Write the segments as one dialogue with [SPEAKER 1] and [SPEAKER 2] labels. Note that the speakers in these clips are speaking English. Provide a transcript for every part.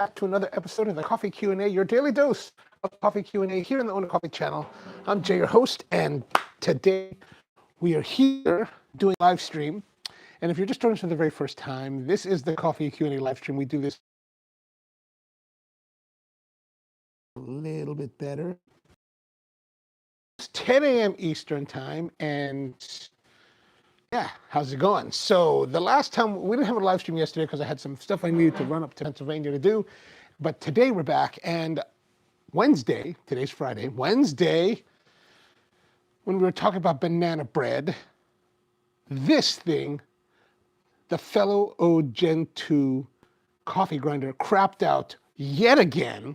[SPEAKER 1] back to another episode of the Coffee Q&A, your daily dose of Coffee Q&A here on the Onocoffee channel. I'm Jay, your host, and today we are here doing live stream. And if you're just joining us for the very first time, this is the Coffee Q&A live stream. We do this a little bit better. It's 10 a.m. Eastern time, and yeah, how's it going? So the last time, we didn't have a live stream yesterday because I had some stuff I needed to run up to Pennsylvania to do. But today we're back, and Wednesday, today's Friday, Wednesday, when we were talking about banana bread, this thing, the Fellow Ode Gen 2 coffee grinder, crapped out yet again.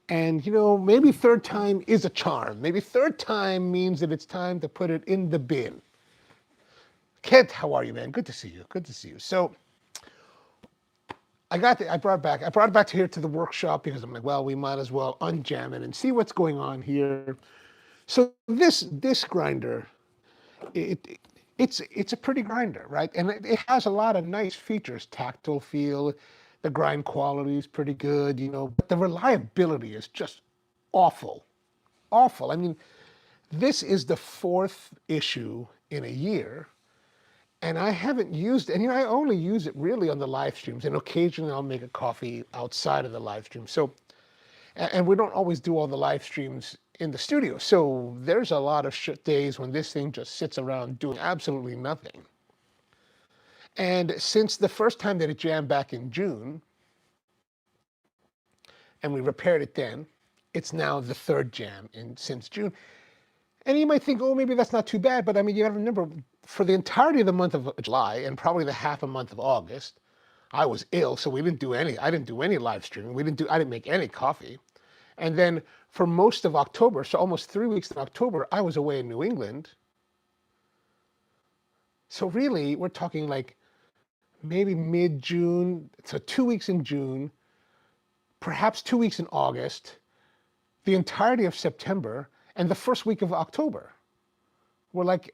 [SPEAKER 1] And, you know, maybe third time is a charm. Maybe third time means that it's time to put it in the bin. Kent, how are you, man? Good to see you. Good to see you. So I brought it back to here to the workshop because I'm like, well, we might as well unjam it and see what's going on here. So this grinder, it's a pretty grinder, right? And it has a lot of nice features, tactile feel, the grind quality is pretty good, you know, but the reliability is just awful, awful. I mean, this is the fourth issue in a year. And I haven't used it, and you know, I only use it really on the live streams, and occasionally I'll make a coffee outside of the live stream. So, and we don't always do all the live streams in the studio. So there's a lot of days when this thing just sits around doing absolutely nothing. And since the first time that it jammed back in June, and we repaired it then, it's now the third jam since June. And you might think, oh, maybe that's not too bad, but I mean, you gotta remember, for the entirety of the month of July and probably the half a month of August, I was ill, so I didn't do any live streaming. I didn't make any coffee. And then for most of October, so almost 3 weeks in October, I was away in New England. So really, we're talking like maybe mid-June, so 2 weeks in June, perhaps 2 weeks in August, the entirety of September, and the first week of October.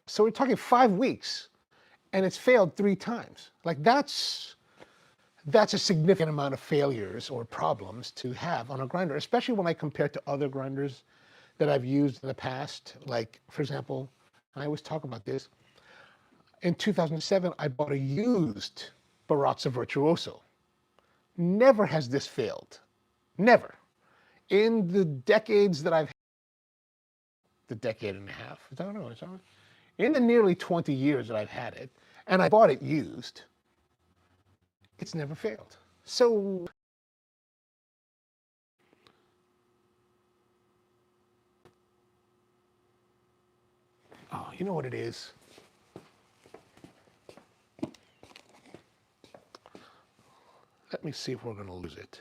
[SPEAKER 1] So we're talking 5 weeks, and it's failed 3 times. Like that's a significant amount of failures or problems to have on a grinder, especially when I compare to other grinders that I've used in the past. Like, for example, I always talk about this. In 2007, I bought a used Barazza Virtuoso. Never has this failed. Never. In the decades that I've had, the decade and a half, I don't know, in the nearly 20 years that I've had it, and I bought it used, it's never failed. So, oh, you know what it is? Let me see if we're gonna lose it.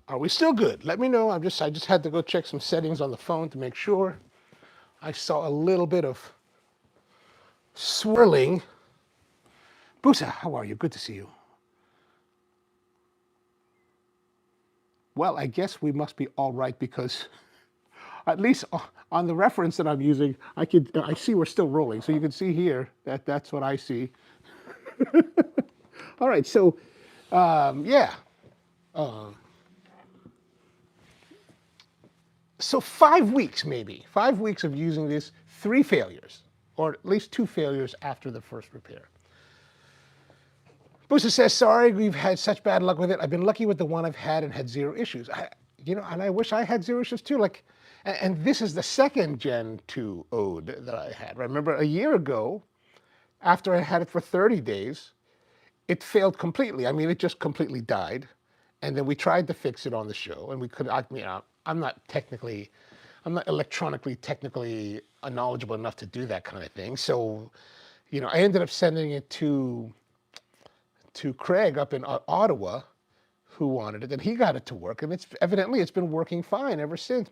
[SPEAKER 1] Are we still good? Let me know. I just had to go check some settings on the phone to make sure. I saw a little bit of swirling. Busa, how are you? Good to see you. Well, I guess we must be all right because at least on the reference that I'm using, I see we're still rolling. So you can see here that that's what I see. All right, so yeah. So 5 weeks, maybe. 5 weeks of using this, 3 failures, or at least 2 failures after the first repair. Busa says, sorry, we've had such bad luck with it. I've been lucky with the one I've had and had 0 issues. And I wish I had 0 issues too. And this is the second Gen 2 Ode that I had. Remember, a year ago, after I had it for 30 days, it failed completely. I mean, it just completely died. And then we tried to fix it on the show, and we could, I'm not electronically, technically knowledgeable enough to do that kind of thing. So, I ended up sending it to Craig up in Ottawa, who wanted it, and he got it to work, and it's been working fine ever since.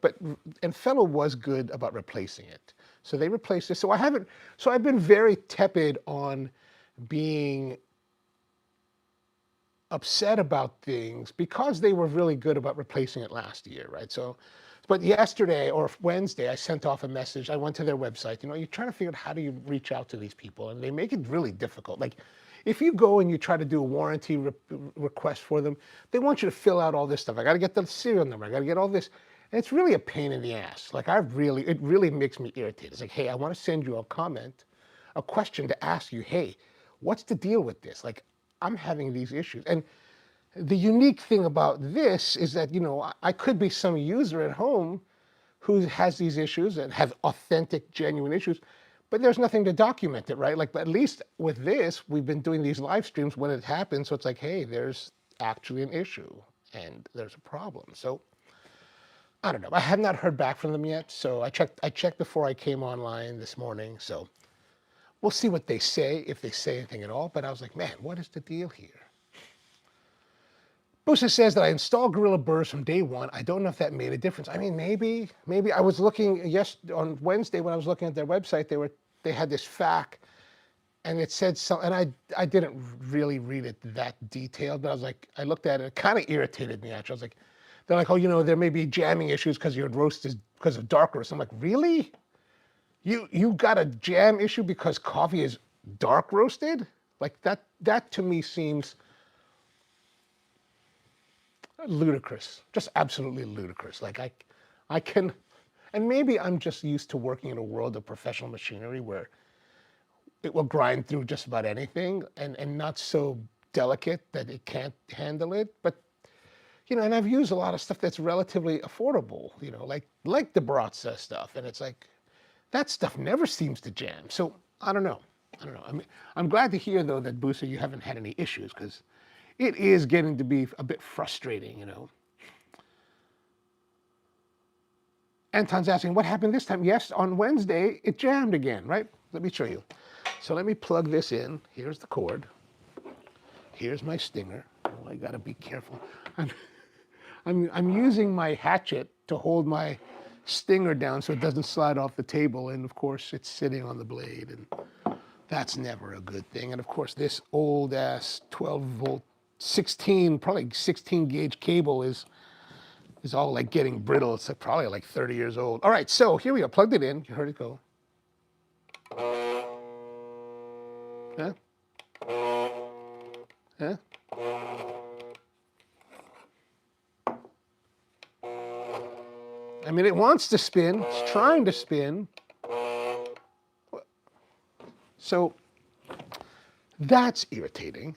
[SPEAKER 1] And Fellow was good about replacing it, so they replaced it. So I've been very tepid on being upset about things because they were really good about replacing it last year, right? So But yesterday or Wednesday, I sent off a message. I went to their website. You're trying to figure out how do you reach out to these people, and they make it really difficult. Like, if you go and you try to do a warranty request for them, they want you to fill out all this stuff. I got to get the serial number. I got to get all this, and it's really a pain in the ass. Like, it really makes me irritated. It's like, hey, I want to send you a comment, a question to ask you. Hey, what's the deal with this? Like, I'm having these issues, and the unique thing about this is that, I could be some user at home who has these issues and have authentic, genuine issues, but there's nothing to document it, right? Like, but at least with this, we've been doing these live streams when it happens, so it's like, hey, there's actually an issue and there's a problem. So I don't know. I have not heard back from them yet, so I checked before I came online this morning, so we'll see what they say, if they say anything at all. But I was like, man, what is the deal here? Busa says that I installed Gorilla Burrs from day one. I don't know if that made a difference. I mean, maybe I was looking on Wednesday when I was looking at their website. They had this FAQ, and it said something. And I didn't really read it that detailed, but I was like, I looked at it. It kind of irritated me. Actually, I was like, they're like, oh, there may be jamming issues because your roast is because of dark roast. I'm like, really? You got a jam issue because coffee is dark roasted? Like that to me seems ludicrous, just absolutely ludicrous. Like I can, and maybe I'm just used to working in a world of professional machinery where it will grind through just about anything and not so delicate that it can't handle it. But, and I've used a lot of stuff that's relatively affordable, like the Baratza stuff. And it's like, that stuff never seems to jam. So I don't know. I'm glad to hear though that Busa, you haven't had any issues, because it is getting to be a bit frustrating, Anton's asking, what happened this time? Yes, on Wednesday, it jammed again, right? Let me show you. So let me plug this in. Here's the cord. Here's my stinger. Oh, I gotta be careful. I'm using my hatchet to hold my stinger down so it doesn't slide off the table, and of course it's sitting on the blade, and that's never a good thing. And of course this old ass 12 volt 16 gauge cable is all like getting brittle. It's probably like 30 years old. All right, so here we go. Plugged it in. You heard it go. Huh? Huh? I mean, it wants to spin. It's trying to spin. So that's irritating.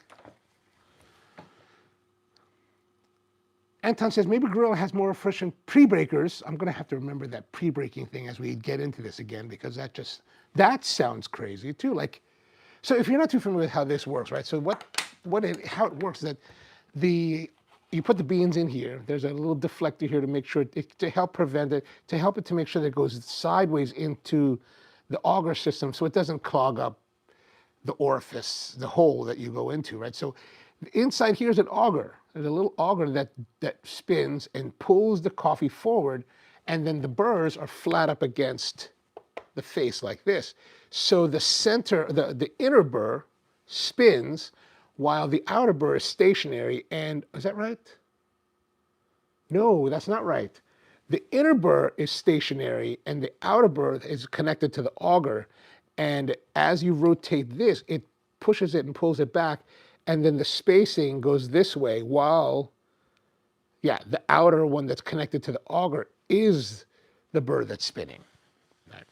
[SPEAKER 1] Anton says, maybe Gorilla has more efficient pre-breakers. I'm going to have to remember that pre-breaking thing as we get into this again, because that sounds crazy too. Like, so if you're not too familiar with how this works, right? So how it works is that you put the beans in here. There's a little deflector here to make sure, to help prevent it, to make sure that it goes sideways into the auger system so it doesn't clog up the orifice, the hole that you go into, right? So inside here's an auger. There's a little auger that spins and pulls the coffee forward, and then the burrs are flat up against the face like this. So the center, the inner burr spins while the outer burr is stationary. And is that right? No, that's not right. The inner burr is stationary and the outer burr is connected to the auger. And as you rotate this, it pushes it and pulls it back. And then the spacing goes this way while, the outer one that's connected to the auger is the burr that's spinning. Right.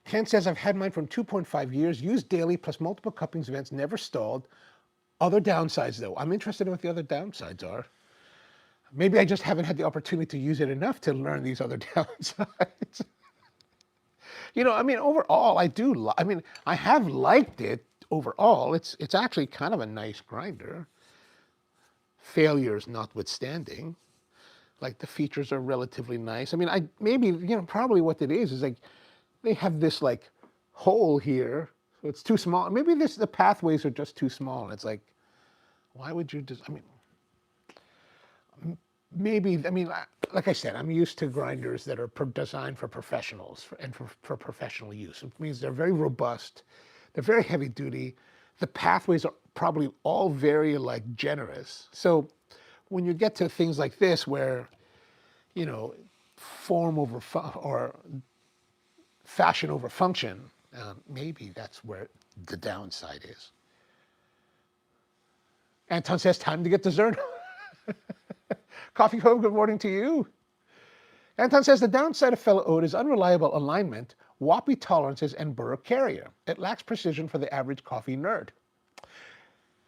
[SPEAKER 1] Ken says, I've had mine from 2.5 years, used daily plus multiple cuppings events, never stalled. Other downsides though. I'm interested in what the other downsides are. Maybe I just haven't had the opportunity to use it enough to learn these other downsides. Overall, I have liked it overall. It's actually kind of a nice grinder. Failures notwithstanding. Like, the features are relatively nice. Probably what it is like they have this like hole here, so it's too small. Maybe the pathways are just too small. And it's like, why would you just, like I said, I'm used to grinders that are designed for professionals and for professional use. It means they're very robust, they're very heavy duty. The pathways are probably all very generous. So when you get to things like this where, form over or fashion over function, maybe that's where the downside is. Anton says, time to get dessert. Coffee Cove, good morning to you. Anton says, the downside of Fellow Ode is unreliable alignment, woppy tolerances, and burr carrier. It lacks precision for the average coffee nerd.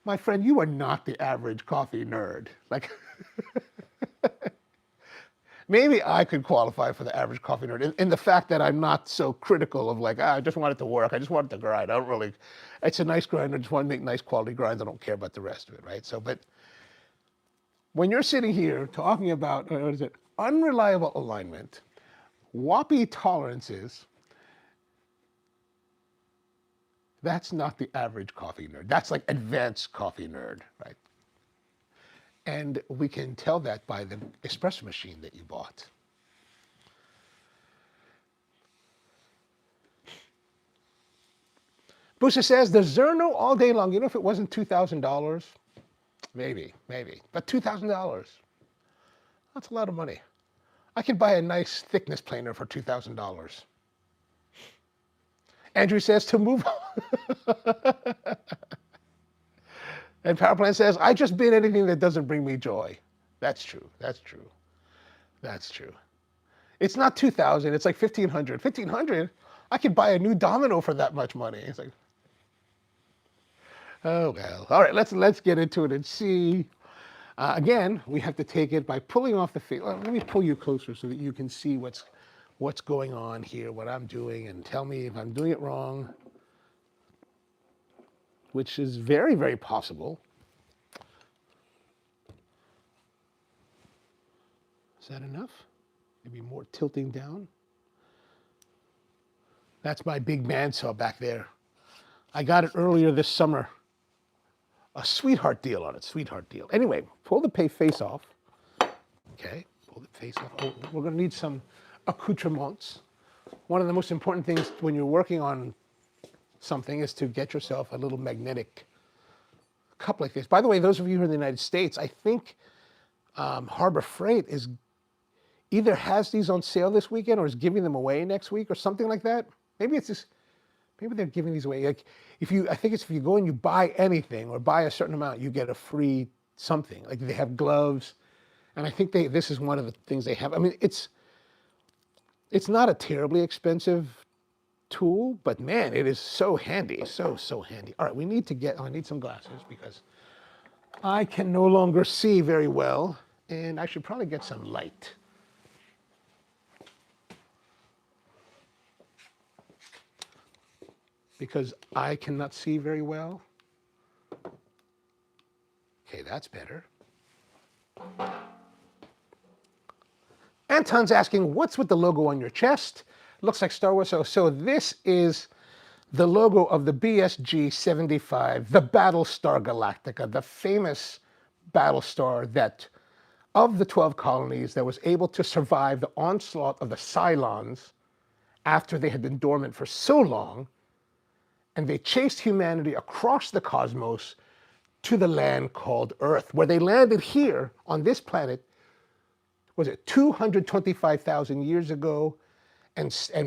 [SPEAKER 1] My friend, you are not the average coffee nerd. Like, maybe I could qualify for the average coffee nerd in the fact that I'm not so critical of like, I just want it to work. I just want it to grind. I don't really, it's a nice grind. I just want to make nice quality grinds. I don't care about the rest of it, right? So, but when you're sitting here talking about, what is it, unreliable alignment, woppy tolerances, that's not the average coffee nerd. That's like advanced coffee nerd, right? And we can tell that by the espresso machine that you bought. Booster says, the Zerno all day long. You know, if it wasn't $2,000, maybe. But $2,000, that's a lot of money. I could buy a nice thickness planer for $2,000. Andrew says to move on. And Powerplant says, I just bid anything that doesn't bring me joy. That's true. It's not 2,000, it's like 1,500. 1,500? I could buy a new domino for that much money. It's like, oh well. All right, let's get into it and see. Again, we have to take it by pulling off the face. Let me pull you closer so that you can see what's going on here, what I'm doing, and tell me if I'm doing it wrong, which is very, very possible. Is that enough? Maybe more tilting down. That's my big bandsaw back there. I got it earlier this summer. A sweetheart deal on it, sweetheart deal. Anyway, pull the face off. Okay, pull the face off. Oh, we're gonna need some accoutrements. One of the most important things when you're working on something is to get yourself a little magnetic cup like this. By the way, those of you who are in the United States, I think Harbor Freight is either has these on sale this weekend or is giving them away next week or something like that. Maybe it's just, maybe they're giving these away. Like if you go and you buy anything or buy a certain amount, you get a free something. Like they have gloves, and I think this is one of the things they have. I mean, it's not a terribly expensive tool, but man, it is so handy, so handy. All right, I need some glasses because I can no longer see very well, and I should probably get some light. Because I cannot see very well. Okay, that's better. Anton's asking, what's with the logo on your chest? Looks like Star Wars. So this is the logo of the BSG-75, the Battlestar Galactica, the famous Battlestar that, of the 12 colonies, that was able to survive the onslaught of the Cylons after they had been dormant for so long, and they chased humanity across the cosmos to the land called Earth, where they landed here on this planet, was it 225,000 years ago, and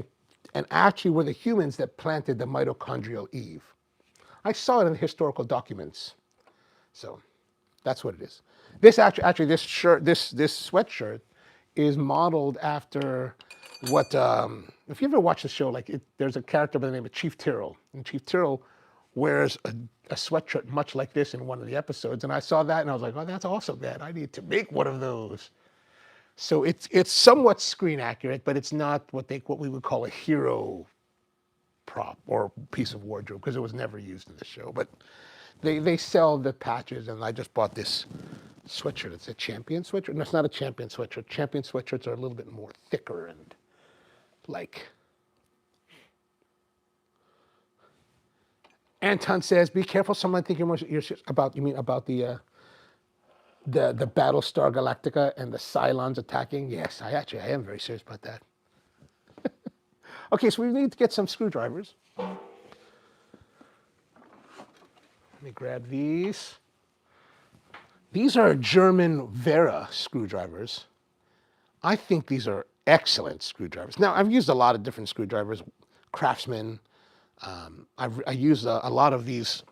[SPEAKER 1] actually were the humans that planted the mitochondrial Eve. I saw it in the historical documents. So that's what it is. This actually this sweatshirt is modeled after what, if you ever watch the show, there's a character by the name of Chief Tyrrell, and Chief Tyrrell wears a sweatshirt much like this in one of the episodes, and I saw that and I was like, oh, that's awesome, man. I need to make one of those. So it's somewhat screen accurate, but it's not what we would call a hero prop or piece of wardrobe, because it was never used in the show. But they sell the patches, and I just bought this sweatshirt. It's a Champion sweatshirt. No, it's not a Champion sweatshirt. Champion sweatshirts are a little bit more thicker and like. Anton says, be careful, someone thinking about the Battlestar Galactica and the Cylons attacking. Yes, I am very serious about that. Okay, so we need to get some screwdrivers. Let me grab these. These are German Vera screwdrivers. I think these are excellent screwdrivers. Now, I've used a lot of different screwdrivers, Craftsman. I use a lot of these.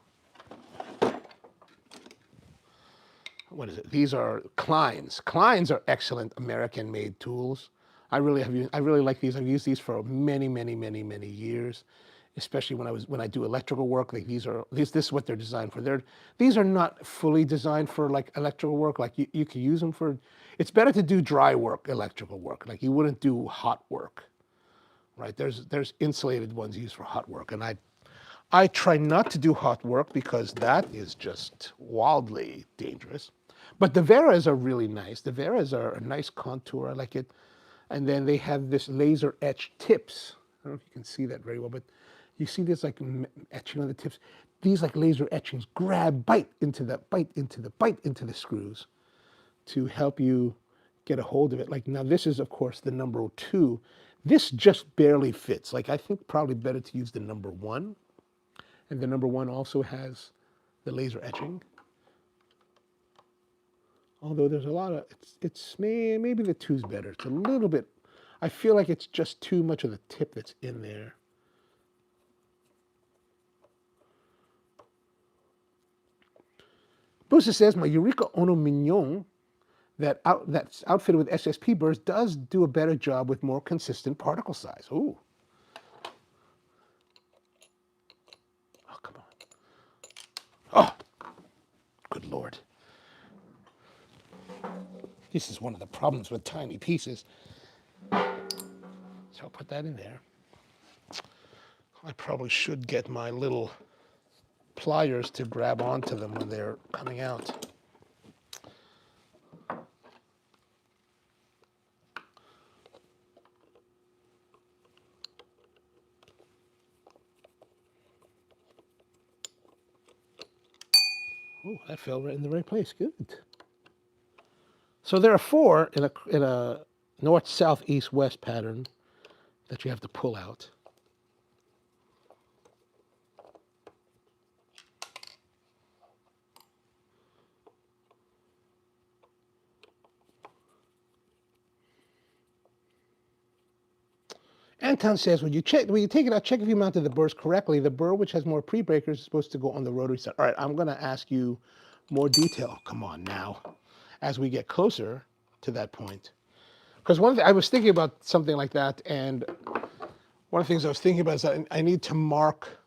[SPEAKER 1] What is it? These are Kleins. Kleins are excellent American-made tools. I really like these. I've used these for many, many, many, many years, especially when I do electrical work. Like this is what they're designed for. These are not fully designed for like electrical work. Like you can use them for. It's better to do dry work, electrical work. Like you wouldn't do hot work, right? There's insulated ones used for hot work, and I try not to do hot work because that is just wildly dangerous. But the Veras are really nice. The Veras are a nice contour. I like it. And then they have this laser etched tips. I don't know if you can see that very well, but you see this like etching on the tips. These like laser etchings bite into the screws to help you get a hold of it. Like now this is of course the number 2. This just barely fits. Like I think probably better to use the number 1. And the number 1 also has the laser etching. Although there's a lot of, it's maybe the 2's better. It's a little bit, I feel like it's just too much of the tip that's in there. Busa says, my Eureka Ono Mignon that's outfitted with SSP burrs does do a better job with more consistent particle size. Ooh. Oh, come on. Oh, good Lord. This is one of the problems with tiny pieces. So I'll put that in there. I probably should get my little pliers to grab onto them when they're coming out. Oh, that fell right in the right place. Good. So there are 4 in a north, south, east, west pattern that you have to pull out. Anton says, when you take it out, check if you mounted the burrs correctly. The burr which has more pre-breakers is supposed to go on the rotary side. All right, I'm going to ask you more detail. Come on now, as we get closer to that point. Because one thing I was thinking about something like that, and one of the things I was thinking about is that I need to mark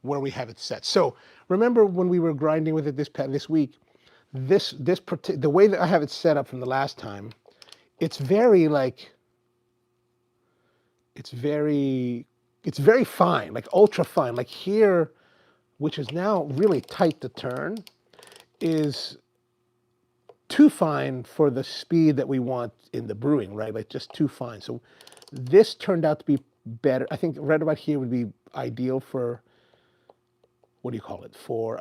[SPEAKER 1] where we have it set. So remember when we were grinding with it this week, the way that I have it set up from the last time, it's very like. It's very fine, like ultra fine. Like here, which is now really tight to turn, is too fine for the speed that we want in the brewing, right? Like just too fine. So this turned out to be better. I think right about here would be ideal for, what do you call it? For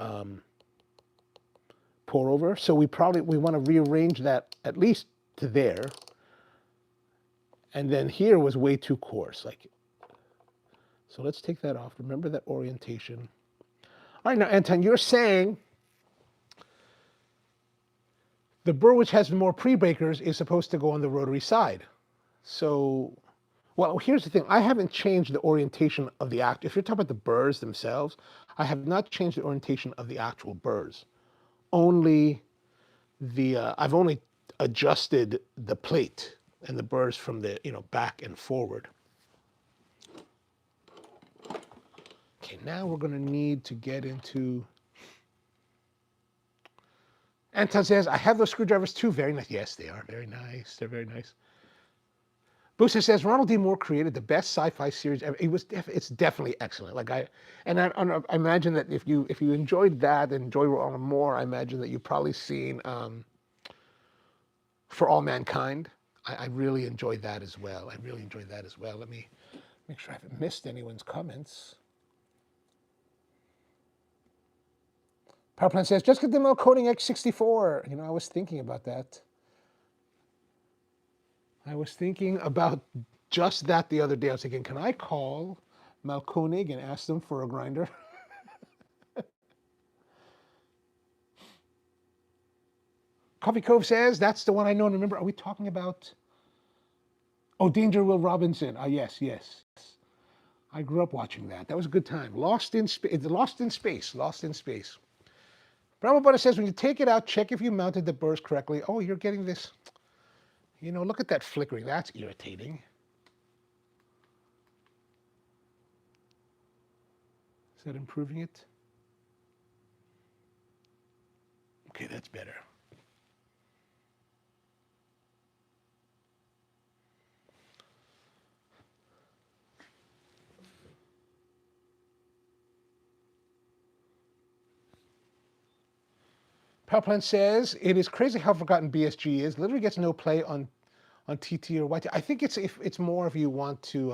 [SPEAKER 1] pour over. So we want to rearrange that at least to there. And then here was way too coarse. Like, so let's take that off. Remember that orientation. All right, now, Anton, you're saying the burr which has more pre-breakers is supposed to go on the rotary side. So, well, here's the thing. I haven't changed the orientation of the act. If you're talking about the burrs themselves, I have not changed the orientation of the actual burrs. Only I've only adjusted the plate and the burrs from the back and forward. Okay, now we're going to need to get into. Anton says, I have those screwdrivers too. Very nice. Yes, they are very nice. They're very nice. Booster says, Ronald D. Moore created the best sci-fi series ever. It's definitely excellent. Like I imagine that if you enjoyed that and enjoy Ronald Moore, I imagine that you've probably seen For All Mankind. I really enjoyed that as well. Let me make sure I haven't missed anyone's comments. Powerplant says, just get the milk coating X64. I was thinking about that. I was thinking about just that the other day. I was thinking, can I call Malkonig and ask them for a grinder? Coffee Cove says, that's the one I know and remember. Are we talking about? Oh, Danger Will Robinson. Yes, yes. I grew up watching that. That was a good time. Lost in Space. Lost in Space. Lost in Space. Brahma says, when you take it out, check if you mounted the burrs correctly. Oh, you're getting this. You know, look at that flickering. That's irritating. Is that improving it? Okay, that's better. Powerplant says, it is crazy how forgotten BSG is. Literally gets no play on TT or YT. I think it's more if you want to.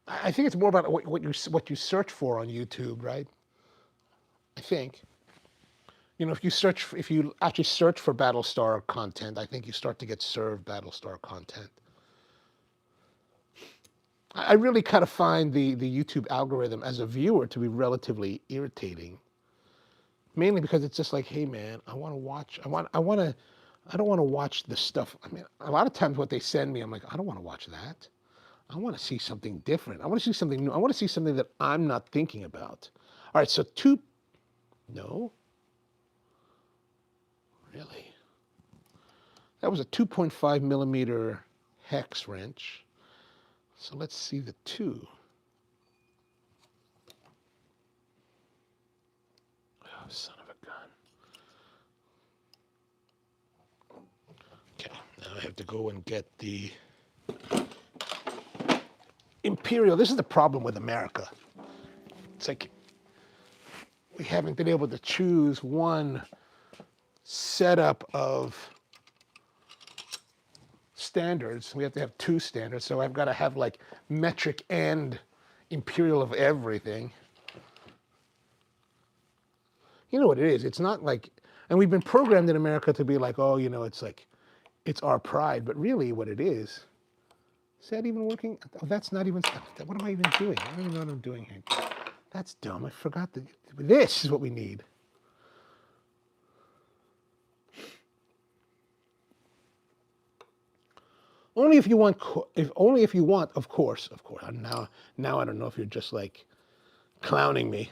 [SPEAKER 1] I think it's more about what you search for on YouTube, right? I think. You know, if you actually search for Battlestar content, I think you start to get served Battlestar content. I really kind of find the YouTube algorithm as a viewer to be relatively irritating. Mainly because it's just like, hey man, I want to watch. I don't want to watch the stuff. I mean, a lot of times what they send me, I'm like, I don't want to watch that. I want to see something different. I want to see something new. I want to see something that I'm not thinking about. All right, so no, really. That was a 2.5 millimeter hex wrench. So let's see the 2. Oh, son of a gun. Okay, now I have to go and get the Imperial. This is the problem with America. It's like we haven't been able to choose one setup of standards. We have to have 2 standards. So I've got to have like metric and imperial of everything. You know what it is? It's not like, and we've been programmed in America to be like, oh, you know, it's like, it's our pride. But really what it is that even working? Oh, that's not even, what am I even doing? I don't even know what I'm doing here. That's dumb. I forgot that. This is what we need. Only if you want, of course. Now I don't know if you're just like clowning me.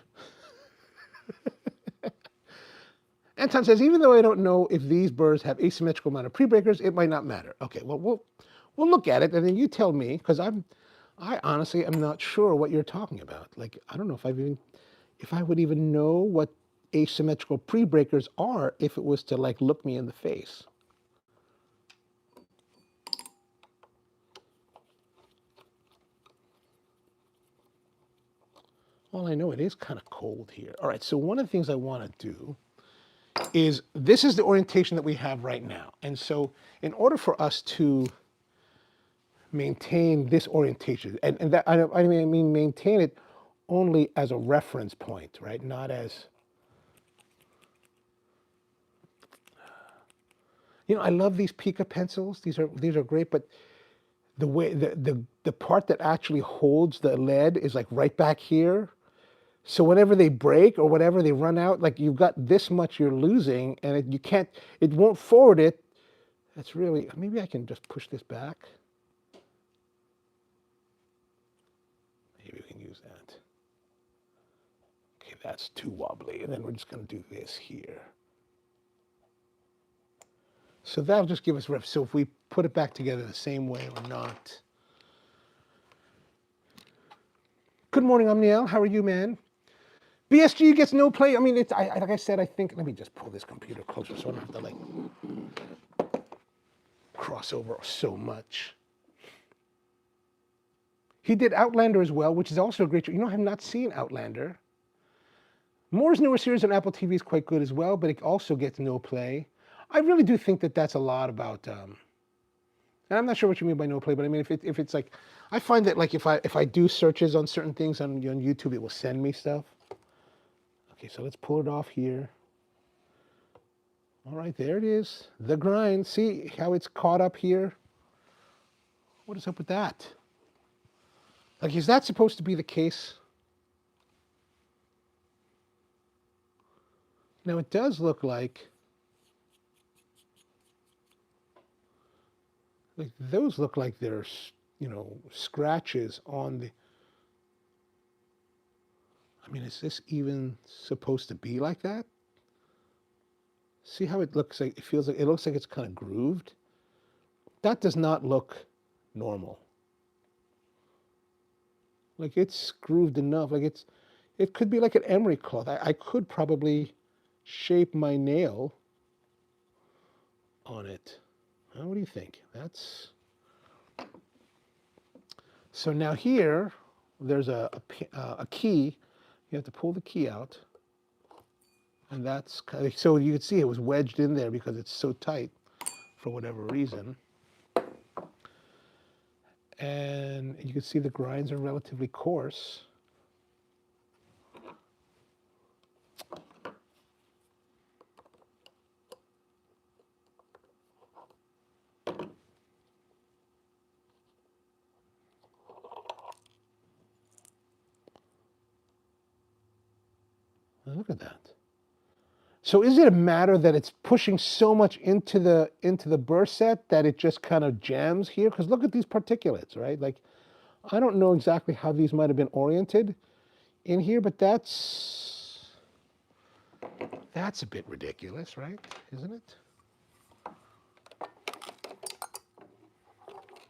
[SPEAKER 1] Anton says, even though I don't know if these burrs have asymmetrical amount of pre-breakers, it might not matter. Okay, well, we'll look at it, and then you tell me, because I honestly am not sure what you're talking about. Like, I don't know if I would even know what asymmetrical pre-breakers are if it was to like look me in the face. Well, I know it is kind of cold here. All right, so one of the things I want to do is, this is the orientation that we have right now. And so in order for us to maintain this orientation, and that I mean maintain it only as a reference point, right? Not as, you know, I love these Pica pencils. These are great, but the way the part that actually holds the lead is like right back here. So whenever they break or whatever they run out, like you've got this much you're losing, and it won't forward it. That's really, maybe I can just push this back. Maybe we can use that. Okay, that's too wobbly. And then we're just going to do this here. So that'll just give us So if we put it back together the same way or not. Good morning, Omniel. How are you, man? BSG gets no play. I mean, like I said, I think, let me just pull this computer closer so I don't have to like cross over so much. He did Outlander as well, which is also a great show. You know, I have not seen Outlander. Moore's newer series on Apple TV is quite good as well, but it also gets no play. I really do think that that's a lot about, and I'm not sure what you mean by no play, but I mean, if it's like, I find that like if I do searches on certain things on YouTube, it will send me stuff. Okay, so let's pull it off here. All right, there it is. The grind. See how it's caught up here? What is up with that? Like, is that supposed to be the case? Now it does look like those look like there's, scratches on the, I mean, is this even supposed to be like that? See how it looks like, it looks like it's kind of grooved. That does not look normal. Like it's grooved enough. It could be like an emery cloth. I could probably shape my nail on it. What do you think? So now here, there's a key. You have to pull the key out. And that's kind of, so you can see it was wedged in there because it's so tight for whatever reason. And you can see the grinds are relatively coarse. Look at that. So is it a matter that it's pushing so much into the burr set that it just kind of jams here? Because look at these particulates, right? Like, I don't know exactly how these might have been oriented in here, but that's a bit ridiculous, right? Isn't it?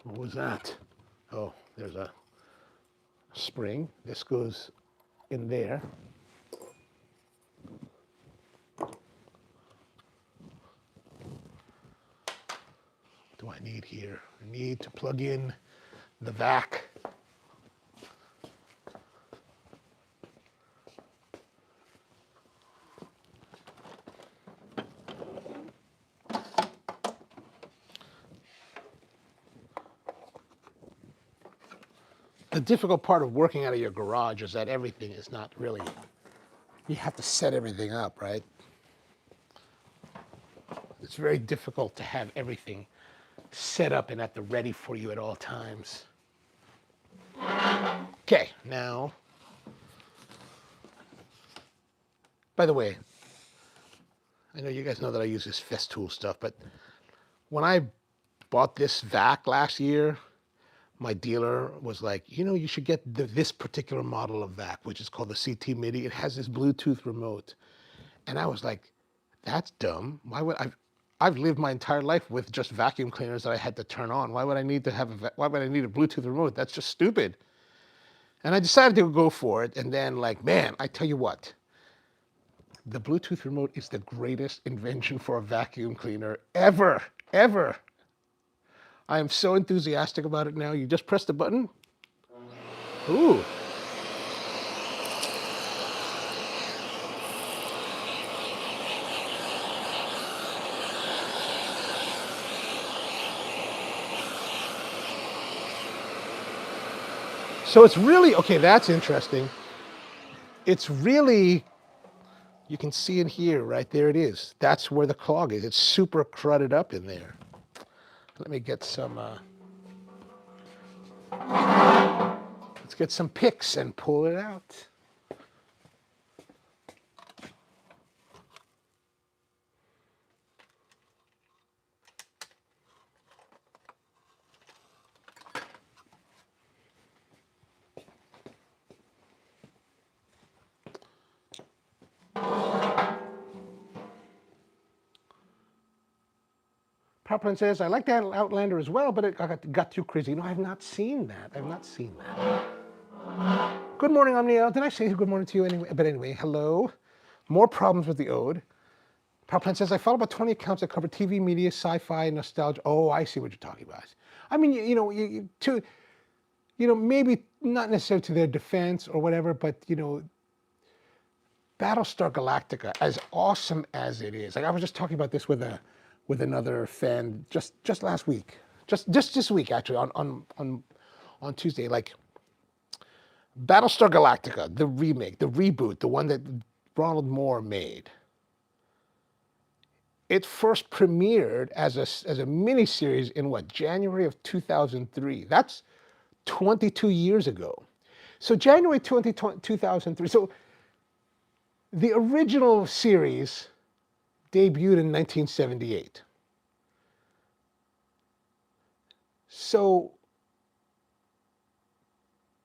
[SPEAKER 1] What was that? Oh, there's a spring. This goes in there. What do I need here? I need to plug in the vac. The difficult part of working out of your garage is that everything is not really, you have to set everything up, right? It's very difficult to have everything set up and at the ready for you at all times. Okay, now, by the way, I know you guys know that I use this Festool stuff, but when I bought this vac last year, my dealer was like, you should get this particular model of vac, which is called the CT MIDI. It has this Bluetooth remote. And I was like, that's dumb. Why would I've lived my entire life with just vacuum cleaners that I had to turn on. Why would I need a Bluetooth remote? That's just stupid. And I decided to go for it. And then man, I tell you what, the Bluetooth remote is the greatest invention for a vacuum cleaner ever, ever. I am so enthusiastic about it now. You just press the button. Ooh. So it's really, okay, that's interesting. It's really, you can see in here, right there it is. That's where the clog is. It's super crudded up in there. Let me get some, let's get some picks and pull it out. Powerplant says, I like that Outlander as well, but it got too crazy. I have not seen that. I've not seen that. Good morning, Omniel. Did I say good morning to you anyway? But anyway, hello. More problems with the Ode. Powerplant says, I follow about 20 accounts that cover TV, media, sci-fi, nostalgia. Oh, I see what you're talking about. I mean, maybe not necessarily to their defense or whatever, but, Battlestar Galactica, as awesome as it is. Like I was just talking about this with another fan just last week, just this week actually on Tuesday. Like Battlestar Galactica, the remake, the reboot, the one that Ronald Moore made. It first premiered as a miniseries in January of 2003. That's 22 years ago. So January 2003. So The original series debuted in 1978. So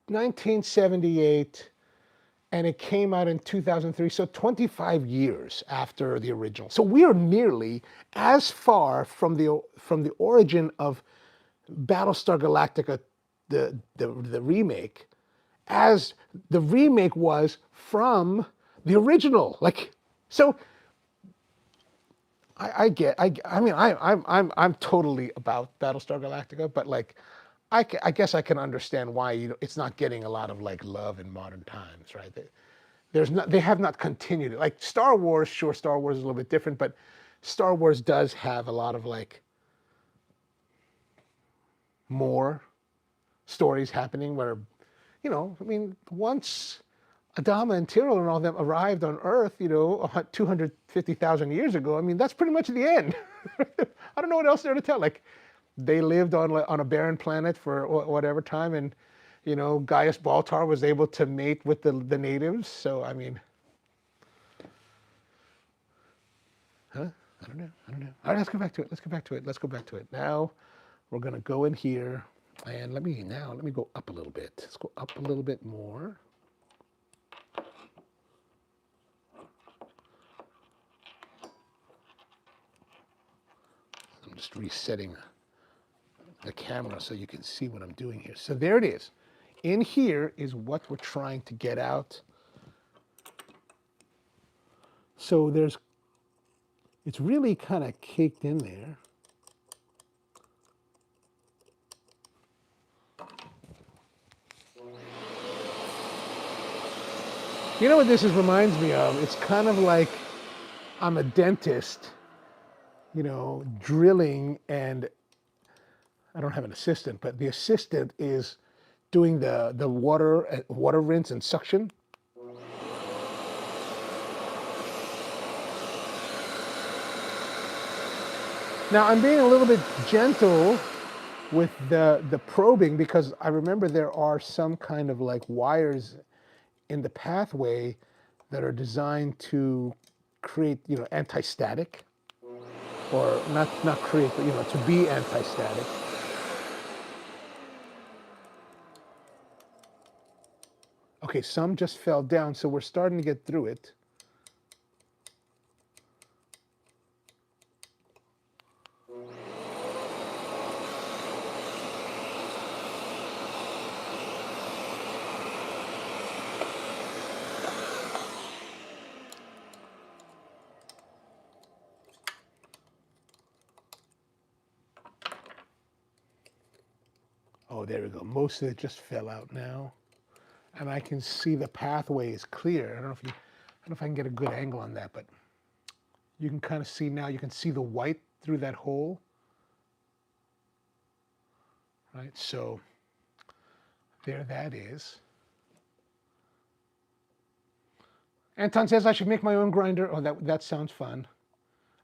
[SPEAKER 1] 1978, and it came out in 2003, so 25 years after the original. So we are nearly as far from the origin of Battlestar Galactica, the remake, as the remake was from the original. Like, so I'm totally about Battlestar Galactica, but like, I guess I can understand why it's not getting a lot of like love in modern times, right? They have not continued it. Like Star Wars, sure, Star Wars is a little bit different, but Star Wars does have a lot of like more stories happening where, I mean, once Adama and Tyrell and all them arrived on Earth, 250,000 years ago, I mean, that's pretty much the end. I don't know what else there to tell. Like, they lived on a barren planet for whatever time, and, Gaius Baltar was able to mate with the natives. So, I mean, huh? I don't know. All right, let's go back to it. Let's go back to it. Now, we're going to go in here, and let me go up a little bit. Let's go up a little bit more. I'm just resetting the camera so you can see what I'm doing here. So there it is. In here is what we're trying to get out. So it's really kind of caked in there. You know what this reminds me of? It's kind of like I'm a dentist, drilling, and I don't have an assistant, but the assistant is doing the water rinse and suction. Now I'm being a little bit gentle with the probing because I remember there are some kind of like wires in the pathway that are designed to create, anti-static, or not create, but to be anti-static. Okay, some just fell down, so we're starting to get through it. Oh, there we go. Most of it just fell out now. And I can see the pathway is clear. I don't know if I can get a good angle on that, but you can kind of see now, you can see the white through that hole. Right, so there that is. Anton says I should make my own grinder. Oh, that sounds fun.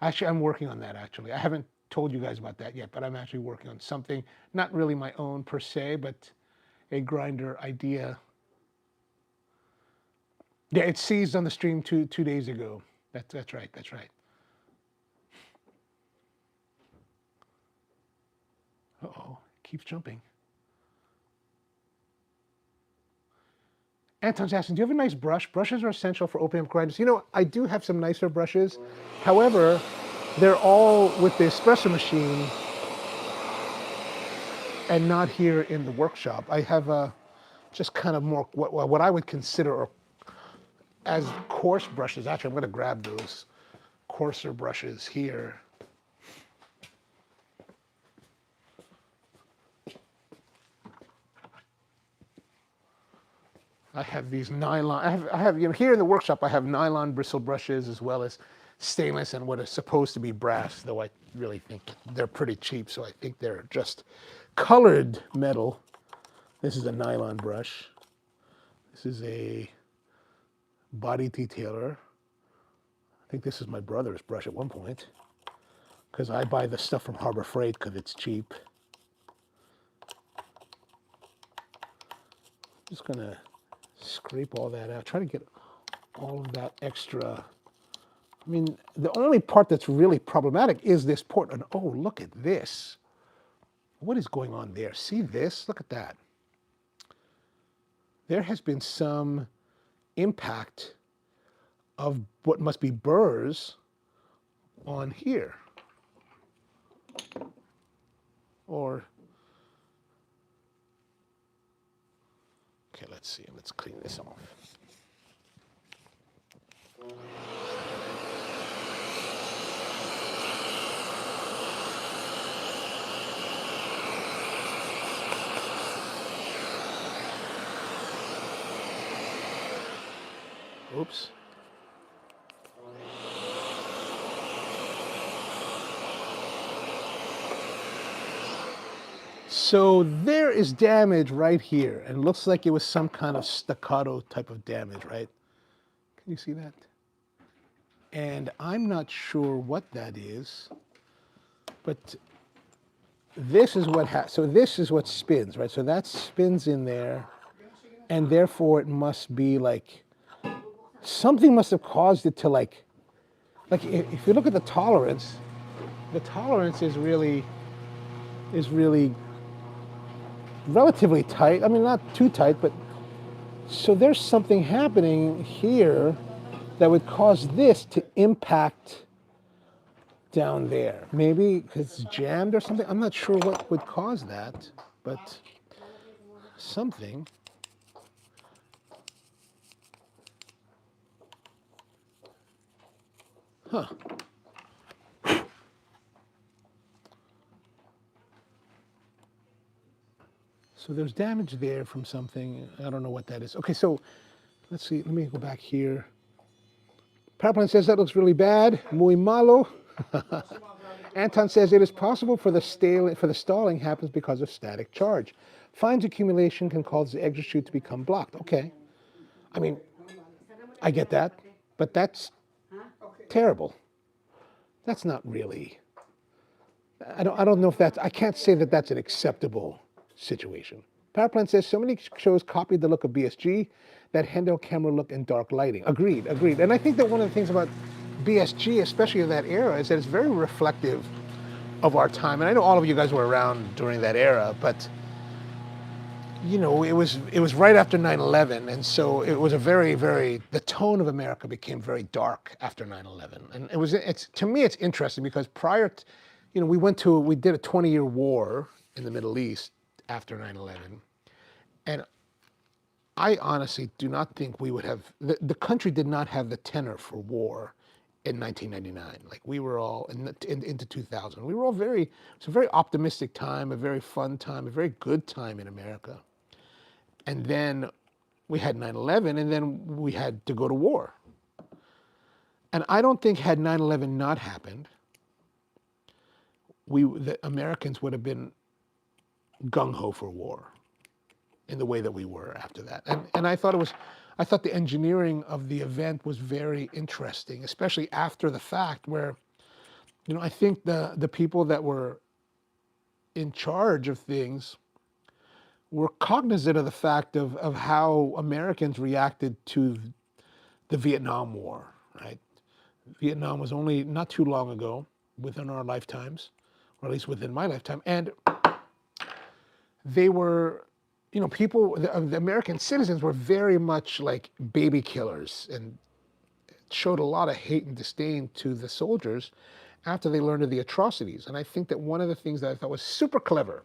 [SPEAKER 1] Actually, I'm working on that, actually. I haven't told you guys about that yet, but I'm actually working on something, not really my own per se, but a grinder idea. Yeah, it seized on the stream two days ago. That's right. That's right. Uh-oh, it keeps jumping. Anton's asking, do you have a nice brush? Brushes are essential for opening up grinders. I do have some nicer brushes. However, they're all with the espresso machine and not here in the workshop. I have just kind of more what I would consider as coarse brushes. Actually, I'm going to grab those coarser brushes here. I have these nylon. I have here in the workshop. I have nylon bristle brushes as well as stainless and what is supposed to be brass. Though I really think they're pretty cheap, so I think they're just colored metal. This is a nylon brush. This is a body detailer. I think this is my brother's brush at one point, because I buy the stuff from Harbor Freight because it's cheap. Just gonna scrape all that out. Try to get all of that extra. I mean, the only part that's really problematic is this port. And oh, look at this. What is going on there? See this? Look at that. There has been some impact of what must be burrs on here. Or, okay, let's see. Let's clean this off. Oops. So there is damage right here, and it looks like it was some kind of staccato type of damage, right? Can you see that? And I'm not sure what that is, but this is what so this is what spins, right? So that spins in there, and therefore it must be like, something must have caused it to like if you look at the tolerance is really relatively tight. I mean, not too tight, but so there's something happening here that would cause this to impact down there. Maybe because it's jammed or something. I'm not sure what would cause that, but something. Huh. So there's damage there from something. I don't know what that is. Okay, so let's see. Let me go back here. Power plant says that looks really bad. Muy malo. Anton says it is possible for the stalling happens because of static charge. Fines accumulation can cause the exit chute to become blocked. Okay. I mean, I get that, but that's terrible. That's not really. I don't know if that's. I can't say that that's an acceptable situation. Power plant says so many shows copied the look of BSG, that handheld camera look and dark lighting. Agreed. And I think that one of the things about BSG, especially in that era, is that it's very reflective of our time. And I know all of you guys were around during that era, but you know, it was right after 9/11, and so it was a very, the tone of America became very dark after 9/11. And it's to me, it's interesting because prior to, you know, we did a 20-year war in the Middle East after 9/11, and I honestly do not think we would have, the country did not have the tenor for war in 1999. Like we were all into 2000. We were all it's a very optimistic time, a very fun time, a very good time in America. And then we had 9/11, and then we had to go to war. And I don't think had 9/11 not happened, the Americans would have been gung-ho for war in the way that we were after that. And I thought the engineering of the event was very interesting, especially after the fact where, you know, I think the people that were in charge of things were cognizant of the fact of how Americans reacted to the Vietnam War, right? Vietnam was only not too long ago, within our lifetimes, or at least within my lifetime, and they were, you know, the American citizens were very much like baby killers and showed a lot of hate and disdain to the soldiers after they learned of the atrocities. And I think that one of the things that I thought was super clever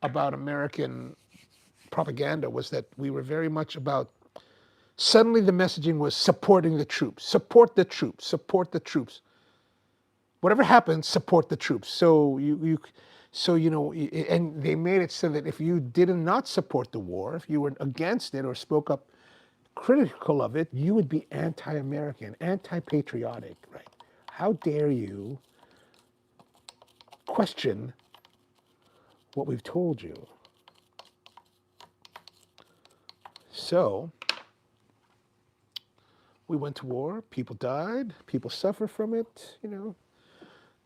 [SPEAKER 1] about American propaganda was that we were very much about, suddenly the messaging was supporting the troops, support the troops, support the troops. Whatever happens, support the troops. So you know, and they made it so that if you did not support the war, if you were against it or spoke up critical of it, you would be anti-American, anti-patriotic, right? How dare you question what we've told you? So we went to war, people died, people suffer from it, you know,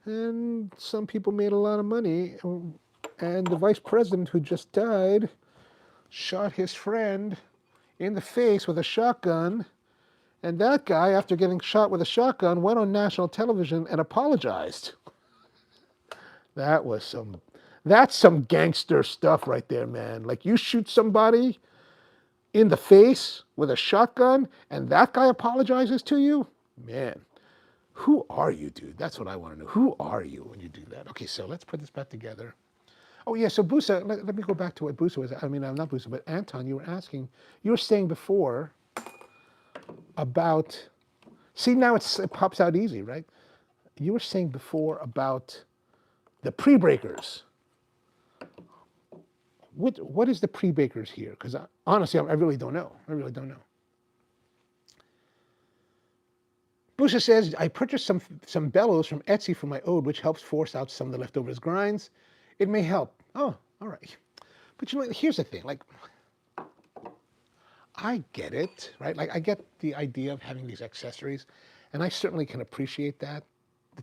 [SPEAKER 1] and some people made a lot of money. And the vice president who just died shot his friend in the face with a shotgun And that guy, after getting shot with a shotgun, went on national television and apologized. That was that's some gangster stuff right there, man. Like you shoot somebody in the face with a shotgun and that guy apologizes to you? Man, who are you, dude? That's what I want to know. Who are you when you do that? Okay, so let's put this back together. Oh, yeah, so Busa, let me go back to what Busa was. I mean, not Busa, but Anton, you were asking, you were saying before about, see, now it pops out easy, right? You were saying before about the pre-breakers. What is the pre-breakers here? Because honestly, I really don't know. I really don't know. Busa says, I purchased some bellows from Etsy for my ode, which helps force out some of the leftovers grinds. It may help. Oh, all right. But you know, here's the thing. Like, I get it, right? Like, I get the idea of having these accessories, and I certainly can appreciate that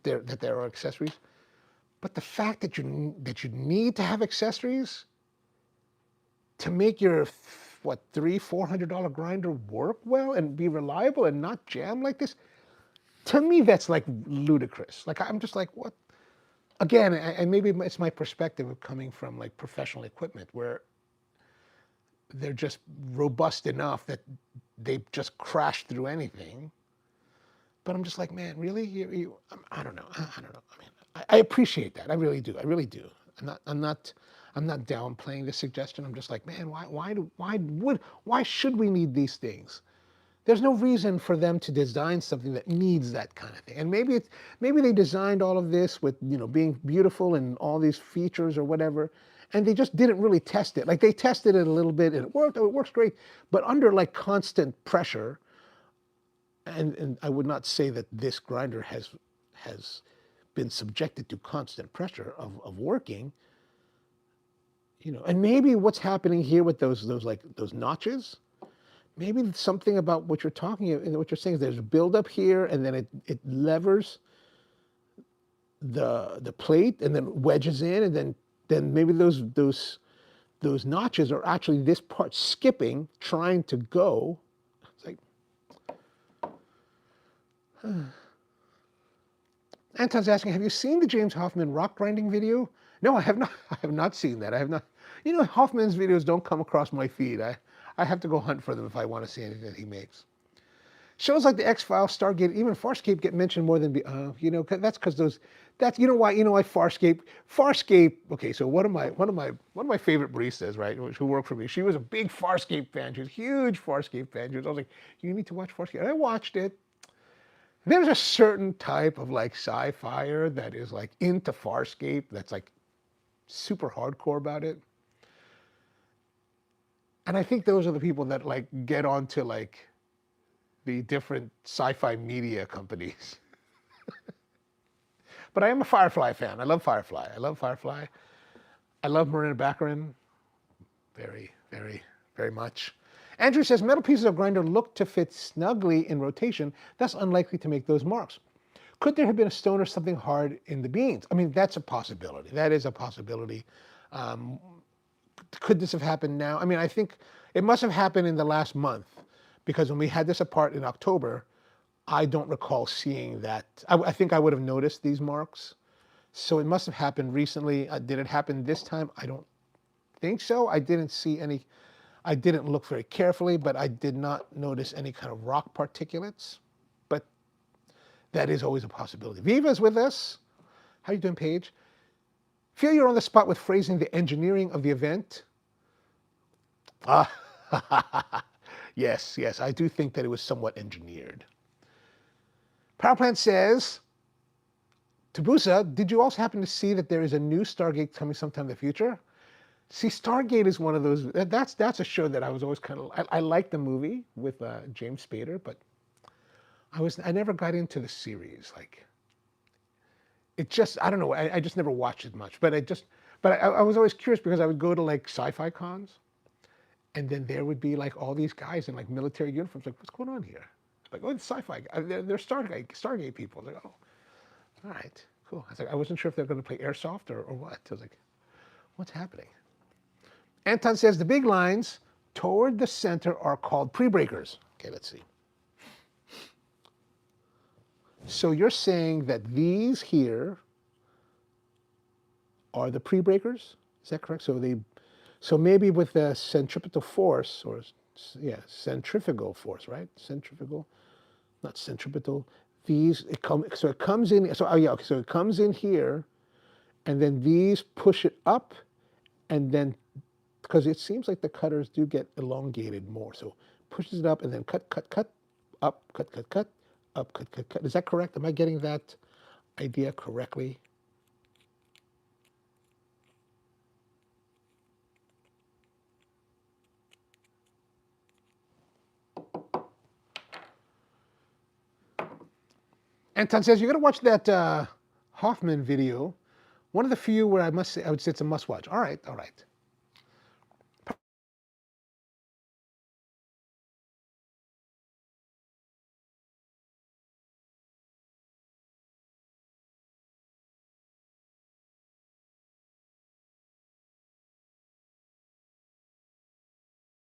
[SPEAKER 1] there are accessories. But the fact that you need to have accessories to make your what $300-400 grinder work well and be reliable and not jam like this, to me that's like ludicrous. Like I'm just like, what? Again, and maybe it's my perspective of coming from like professional equipment where they're just robust enough that they just crash through anything. But I'm just like, man, really? I don't know. I don't know. I mean, I appreciate that. I really do. I really do. I'm not downplaying the suggestion. I'm just like, man, why should we need these things? There's no reason for them to design something that needs that kind of thing. And maybe they designed all of this with, you know, being beautiful and all these features or whatever, and they just didn't really test it. Like they tested it a little bit and it worked. Oh, it works great. But under like constant pressure, and I would not say that this grinder has been subjected to constant pressure of working, you know. And maybe what's happening here with those notches, maybe something about what you're talking about, what you're saying is there's a buildup here, and then it levers the plate and then wedges in, and then maybe those notches are actually this part skipping, trying to go. It's like, Anton's asking, have you seen the James Hoffman rock grinding video? No, I have not. I have not seen that. I have not. You know, Hoffman's videos don't come across my feed. I have to go hunt for them if I want to see anything that he makes. Shows like the X-Files, Stargate, even Farscape get mentioned more than you know. That's because you know why Farscape. Okay, so one of my favorite baristas, right, who worked for me, she was a big Farscape fan. She was a huge Farscape fan. I was like, you need to watch Farscape, and I watched it. There's a certain type of like sci-fi that is like into Farscape, that's like super hardcore about it. And I think those are the people that like get onto like the different sci-fi media companies. But I am a Firefly fan. I love Firefly. I love Marina Baccarin very, very, very much. Andrew says, metal pieces of grinder look to fit snugly in rotation. That's unlikely to make those marks. Could there have been a stone or something hard in the beans? I mean, that's a possibility. That is a possibility. Could this have happened now? I mean, I think it must have happened in the last month, because when we had this apart in October, I don't recall seeing that. I think I would have noticed these marks. So it must have happened recently. Did it happen this time? I don't think so. I didn't see any. I didn't look very carefully, but I did not notice any kind of rock particulates. But that is always a possibility. Viva's with us. How you doing, Paige? Feel you're on the spot with phrasing the engineering of the event. Yes, I do think that it was somewhat engineered. Power Plant says, Tabusa, did you also happen to see that there is a new Stargate coming sometime in the future? See, Stargate is one of those, that's a show that I was always kind of, I liked the movie with James Spader, but I never got into the series. Like, it just, I don't know, I just never watched it much, but I was always curious because I would go to like sci-fi cons, and then there would be like all these guys in like military uniforms, like, what's going on here? Like, oh, it's sci-fi, they're Stargate people. Like, oh, all right, cool. I was like, I wasn't sure if they're going to play airsoft or what. I was like, what's happening? Anton says the big lines toward the center are called pre-breakers. Okay, let's see. So you're saying that these here are the pre-breakers? Is that correct? So maybe with the centripetal force, or yeah, centrifugal force, right? Centrifugal, not centripetal. So it comes in. So oh yeah, okay. So it comes in here, and then these push it up, and then because it seems like the cutters do get elongated more. So pushes it up, and then cut, cut, cut, up, cut, cut, cut, up, cut, cut, cut. Is that correct? Am I getting that idea correctly? Anton says you got to watch that Hoffman video. One of the few where I would say it's a must watch. All right, all right.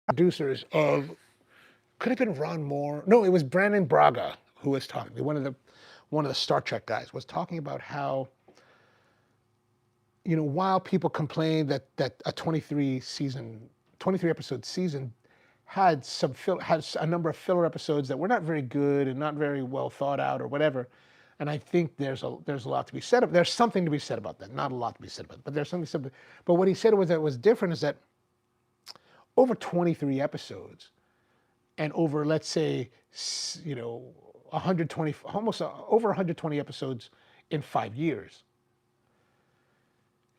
[SPEAKER 1] Producers of, could have been Ron Moore. No, it was Brandon Braga who was talking. One of the Star Trek guys was talking about how, while people complained that a 23 episode season had a number of filler episodes that were not very good and not very well thought out or whatever. And I think there's a lot to be said. There's something to be said about that. Not a lot to be said about it, but there's something to be said. But what he said was that was different is that over 23 episodes and over, let's say, 120, almost over 120 episodes in 5 years,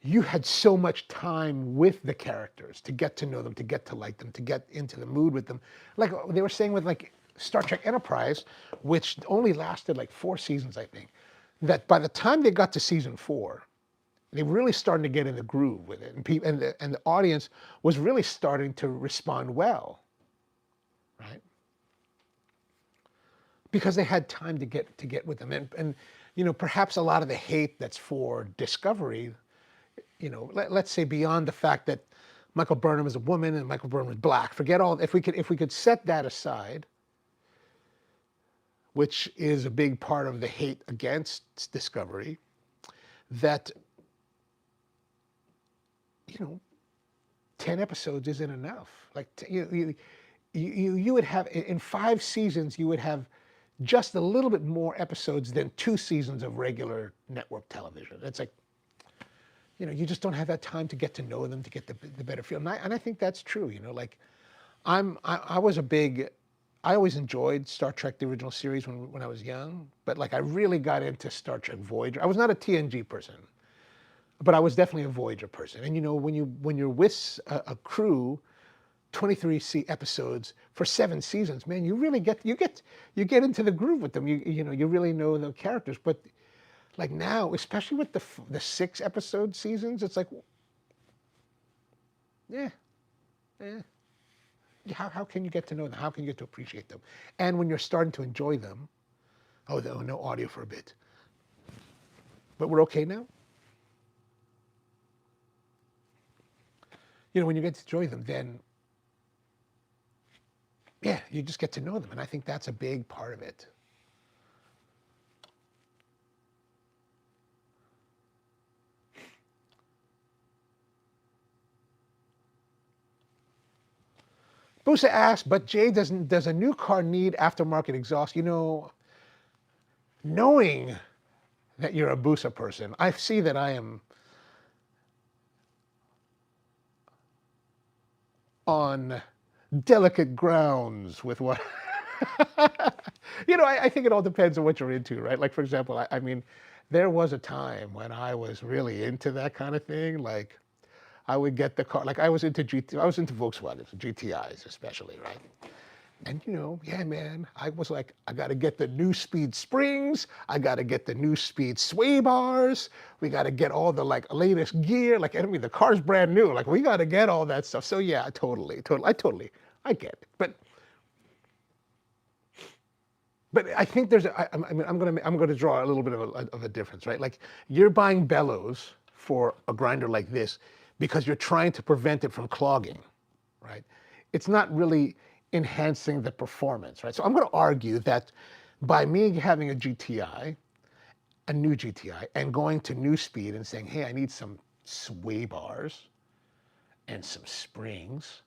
[SPEAKER 1] you had so much time with the characters to get to know them, to get to like them, to get into the mood with them. Like they were saying with like Star Trek Enterprise, which only lasted like 4 seasons, I think, that by the time they got to season 4, they were really starting to get in the groove with it. And the audience was really starting to respond well, right? Because they had time to get with them. And perhaps a lot of the hate that's for Discovery, let's say beyond the fact that Michael Burnham is a woman and Michael Burnham is black. Forget all. If we could set that aside, which is a big part of the hate against Discovery, that 10 episodes isn't enough. Like you would have in 5 seasons you would have just a little bit more episodes than 2 seasons of regular network television. It's like you just don't have that time to get to know them, to get the better feel. And I think that's true. Like I was a big, I always enjoyed Star Trek, the original series when I was young, but like I really got into Star Trek Voyager. I was not a TNG person, but I was definitely a Voyager person. And when you're with a crew, 23 episodes for 7 seasons, man, you really get into the groove with them. You really know the characters. But like now, especially with the 6 episode seasons, it's like, yeah, yeah. How can you get to know them? How can you get to appreciate them? And when you're starting to enjoy them, no audio for a bit. But we're okay now? When you get to enjoy them, then, yeah, you just get to know them. And I think that's a big part of it. Busa asks, but Jay, does a new car need aftermarket exhaust? Knowing that you're a Busa person, I see that I am on delicate grounds with what. I think it all depends on what you're into, right? Like, for example, I mean, there was a time when I was really into that kind of thing. Like, I would get the car, like I was into Volkswagens, GTIs especially, right? And yeah, man, I was like, I got to get the new speed springs. I got to get the new speed sway bars. We got to get all the like latest gear. Like, I mean, the car's brand new. Like, we got to get all that stuff. So yeah, totally, I get it. But I think I'm going to draw a little bit of a difference, right? Like, you're buying bellows for a grinder like this because you're trying to prevent it from clogging, right? It's not really enhancing the performance, right? So I'm going to argue that by me having a GTI, a new GTI, and going to New Speed and saying, hey, I need some sway bars and some springs,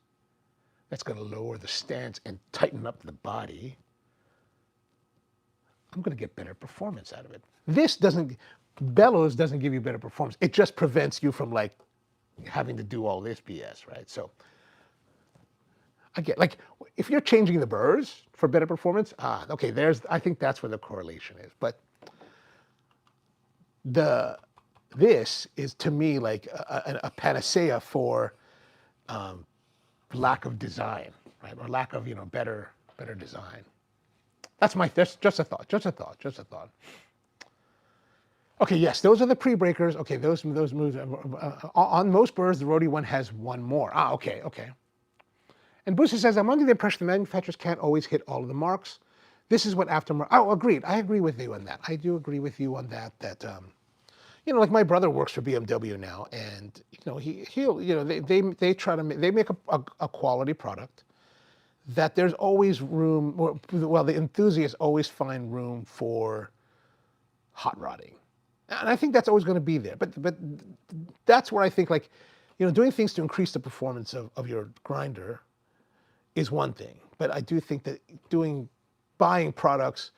[SPEAKER 1] that's going to lower the stance and tighten up the body, I'm going to get better performance out of it. Bellows doesn't give you better performance. It just prevents you from like having to do all this BS, right? So I get, like, if you're changing the burrs for better performance, okay, I think that's where the correlation is. But this is to me like a panacea for lack of design, right? Or lack of, better design. That's just a thought. Okay, yes, those are the pre-breakers. Okay, those moves. On most burrs, the Rody one has one more. Okay. And Booster says, I'm under the impression the manufacturers can't always hit all of the marks. This is what aftermarket. Oh, agreed. I agree with you on that. I do agree with you on that. Like my brother works for BMW now, and they try to they make a quality product that there's always room. Well, the enthusiasts always find room for hot rodding. And I think that's always going to be there. But that's where I think, like, doing things to increase the performance of your grinder is one thing. But I do think that buying products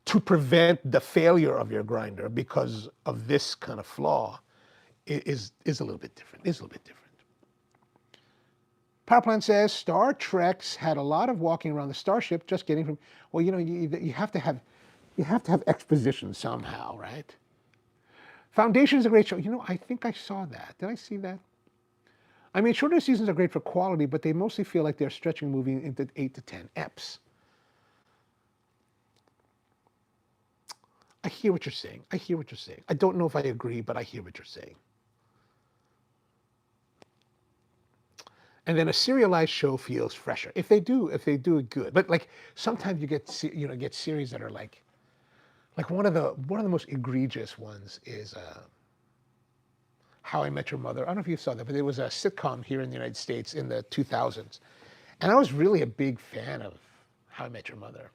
[SPEAKER 1] to prevent the failure of your grinder because of this kind of flaw is a little bit different. Powerplant says, Star Trek's had a lot of walking around the starship just getting from, well, you have to have exposition somehow, right? Foundation is a great show. I think I saw that. Did I see that? I mean, shorter seasons are great for quality, but they mostly feel like they're stretching movie into 8 to 10 eps. I hear what you're saying. I don't know if I agree, but I hear what you're saying. And then a serialized show feels fresher if they do it good. But like sometimes you get series that are like one of the most egregious ones is How I Met Your Mother. I don't know if you saw that, but it was a sitcom here in the United States in the 2000s. And I was really a big fan of How I Met Your Mother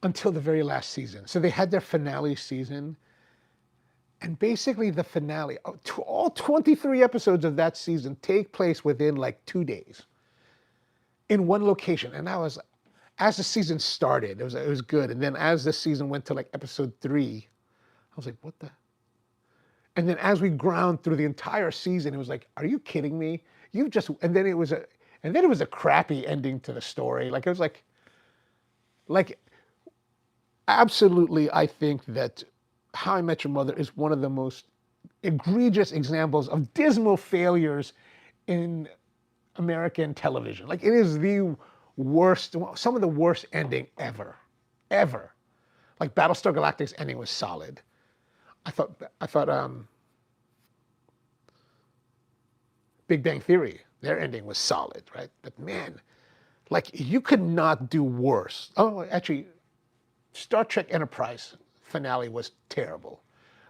[SPEAKER 1] until the very last season. So they had their finale season. And basically the finale, all 23 episodes of that season take place within like 2 days in one location. And as the season started, it was good. And then as the season went to like episode 3, I was like, what the? And then as we ground through the entire season, it was like, are you kidding me? And then it was a crappy ending to the story. Like it was like absolutely, I think that How I Met Your Mother is one of the most egregious examples of dismal failures in American television. Like it is the worst, some of the worst ending ever. Like Battlestar Galactic's ending was solid. I thought Big Bang Theory, their ending was solid, right? But man, like you could not do worse. Oh, actually, Star Trek Enterprise finale was terrible.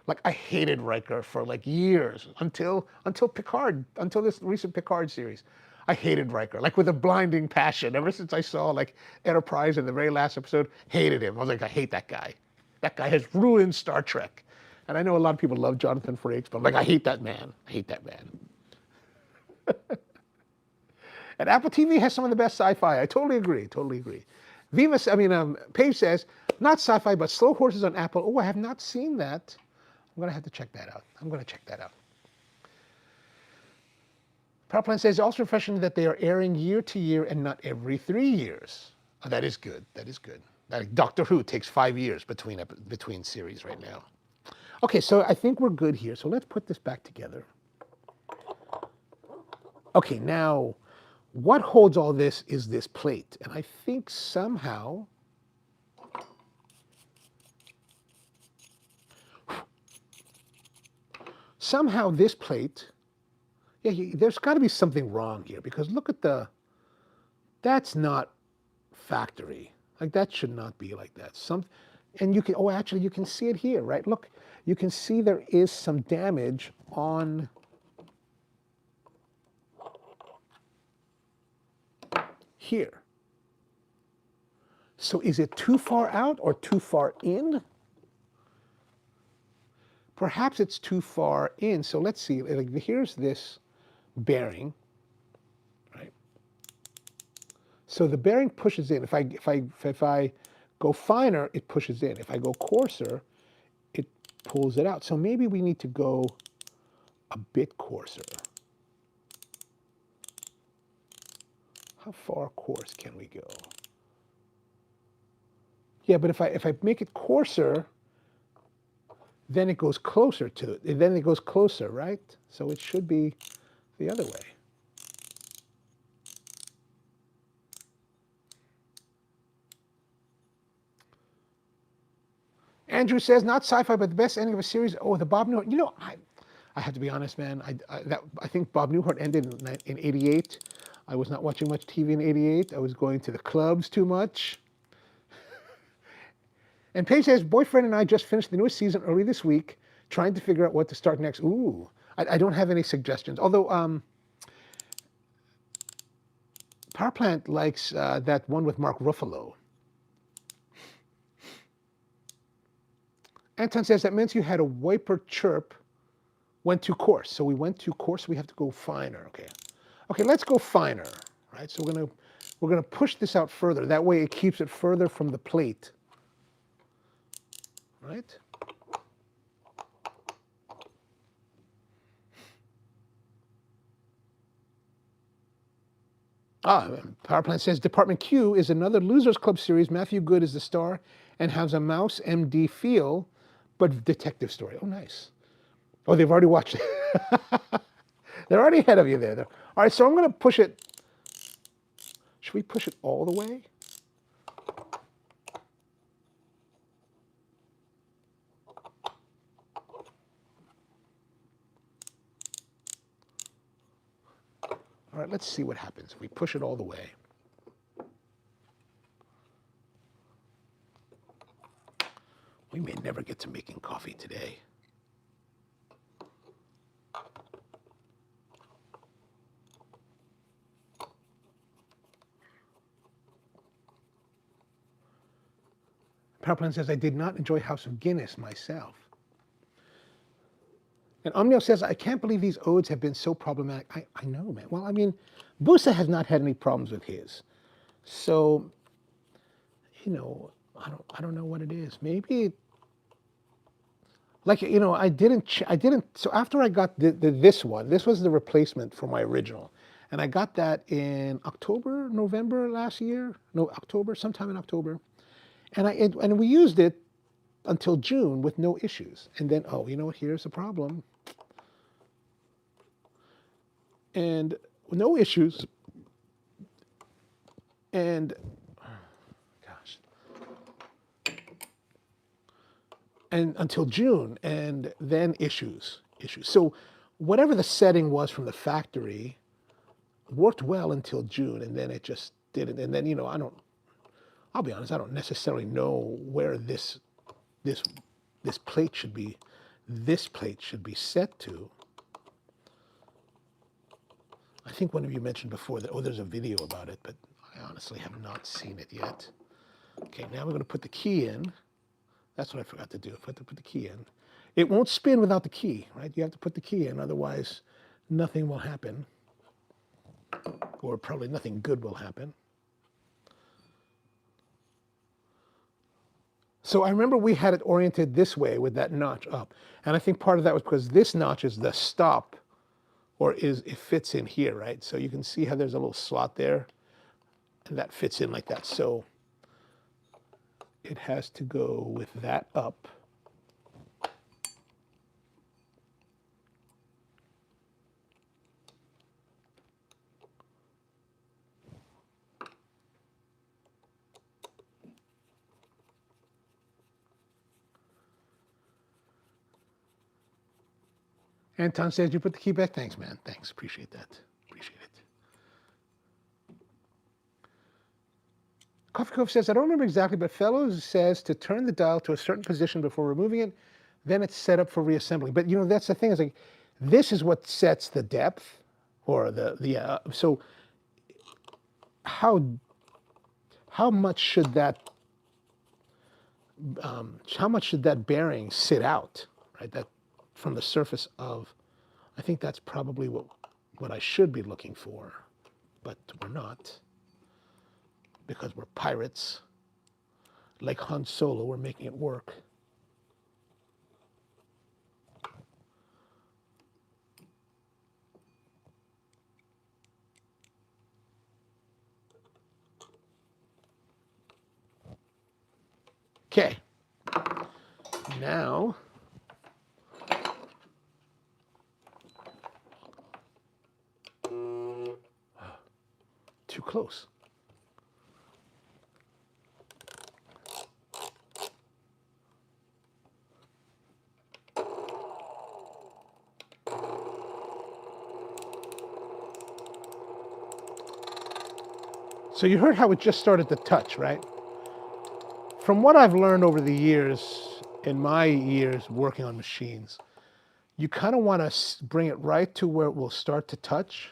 [SPEAKER 1] Like I hated Riker for like years until Picard, until this recent Picard series. I hated Riker, like with a blinding passion. Ever since I saw like Enterprise in the very last episode, hated him. I was like, I hate that guy. That guy has ruined Star Trek. And I know a lot of people love Jonathan Frakes, but I'm like, I hate that man. And Apple TV has some of the best sci-fi. I totally agree. Paige says, not sci-fi, but Slow Horses on Apple. Oh, I have not seen that. I'm going to have to check that out. Powerplant says, also refreshing that they are airing year to year and not every 3 years. Oh, that is good. Like Doctor Who takes 5 years between series right now. Okay, so I think we're good here. So let's put this back together. Okay, now, what holds all this is this plate. And I think somehow this plate, there's got to be something wrong here because look at that's not factory. Like that should not be like that. And you can see it here, right? Look, you can see there is some damage on here. So is it too far out or too far in? Perhaps it's too far in. So let's see. Like, here's this bearing, right? So the bearing pushes in. If I go finer, it pushes in. If I go coarser, it pulls it out. So maybe we need to go a bit coarser. How far coarse can we go? Yeah, but if I make it coarser, then it goes closer to it. Then it goes closer, right? So it should be the other way. Andrew says, not sci-fi, but the best ending of a series. Oh, the Bob Newhart. You know, I have to be honest, man. I think Bob Newhart ended in '88. I was not watching much TV in '88. I was going to the clubs too much. And Paige says, boyfriend and I just finished the newest season early this week, trying to figure out what to start next. Ooh, I don't have any suggestions. Although Power Plant likes that one with Mark Ruffalo. Anton says, that means you had a wiper chirp, went too coarse. So we went too coarse, we have to go finer. Okay, okay, let's go finer, right? So we're gonna push this out further. That way it keeps it further from the plate, right? Power Plant says, Department Q is another Losers Club series. Matthew Good is the star and has a Mouse MD feel, but detective story. Oh, nice. Oh, they've already watched it. They're already ahead of you there. All right, so I'm going to push it. Should we push it all the way? All right, let's see what happens if we push it all the way. We may never get to making coffee today. Powerplant says, I did not enjoy House of Guinness myself. And Omnio says, I can't believe these odes have been so problematic. I know, man. Well, I mean, Busa has not had any problems with his. So, you know, I don't know what it is. Maybe, like, you know, I didn't, so after I got this one, this was the replacement for my original. And I got that in October, November last year. No, October, sometime in October. And we used it until June with no issues. And then, oh, you know what, here's the problem. And no issues. And, gosh. And until June, and then issues. So whatever the setting was from the factory worked well until June, and then it just didn't. And then, you know, I'll be honest, I don't necessarily know where this plate should be. This plate should be set to. I think one of you mentioned before that, oh, there's a video about it, but I honestly have not seen it yet. Okay, now we're going to put the key in. That's what I forgot to do. I forgot to put the key in. It won't spin without the key, right? You have to put the key in, otherwise nothing will happen. Or probably nothing good will happen. So I remember we had it oriented this way with that notch up. And I think part of that was because this notch is the stop, or it fits in here, right? So you can see how there's a little slot there, and that fits in like that. So it has to go with that up. Anton says, you put the key back? Thanks, man. Thanks. Appreciate that. Appreciate it. Coffee Cove says, I don't remember exactly, but Fellows says to turn the dial to a certain position before removing it. Then it's set up for reassembly. But, you know, that's the thing. Is like, this is what sets the depth, or so how how much should that bearing sit out, right? That from the surface of, I think that's probably what I should be looking for, but we're not, because we're pirates. Like Han Solo, we're making it work. Okay. Now, too close. So you heard how it just started to touch, right? From what I've learned over the years, in my years working on machines, you kind of want to bring it right to where it will start to touch.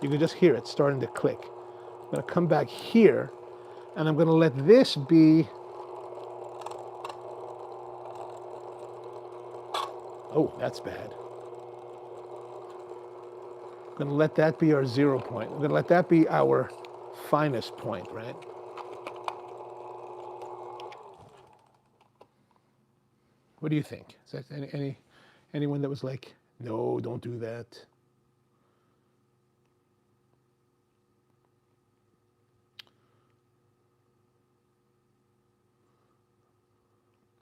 [SPEAKER 1] You can just hear it starting to click. I'm going to come back here, and I'm going to let this be, oh, that's bad. I'm going to let that be our 0 point. I'm going to let that be our finest point, right? What do you think? Is that anyone that was like, no, don't do that?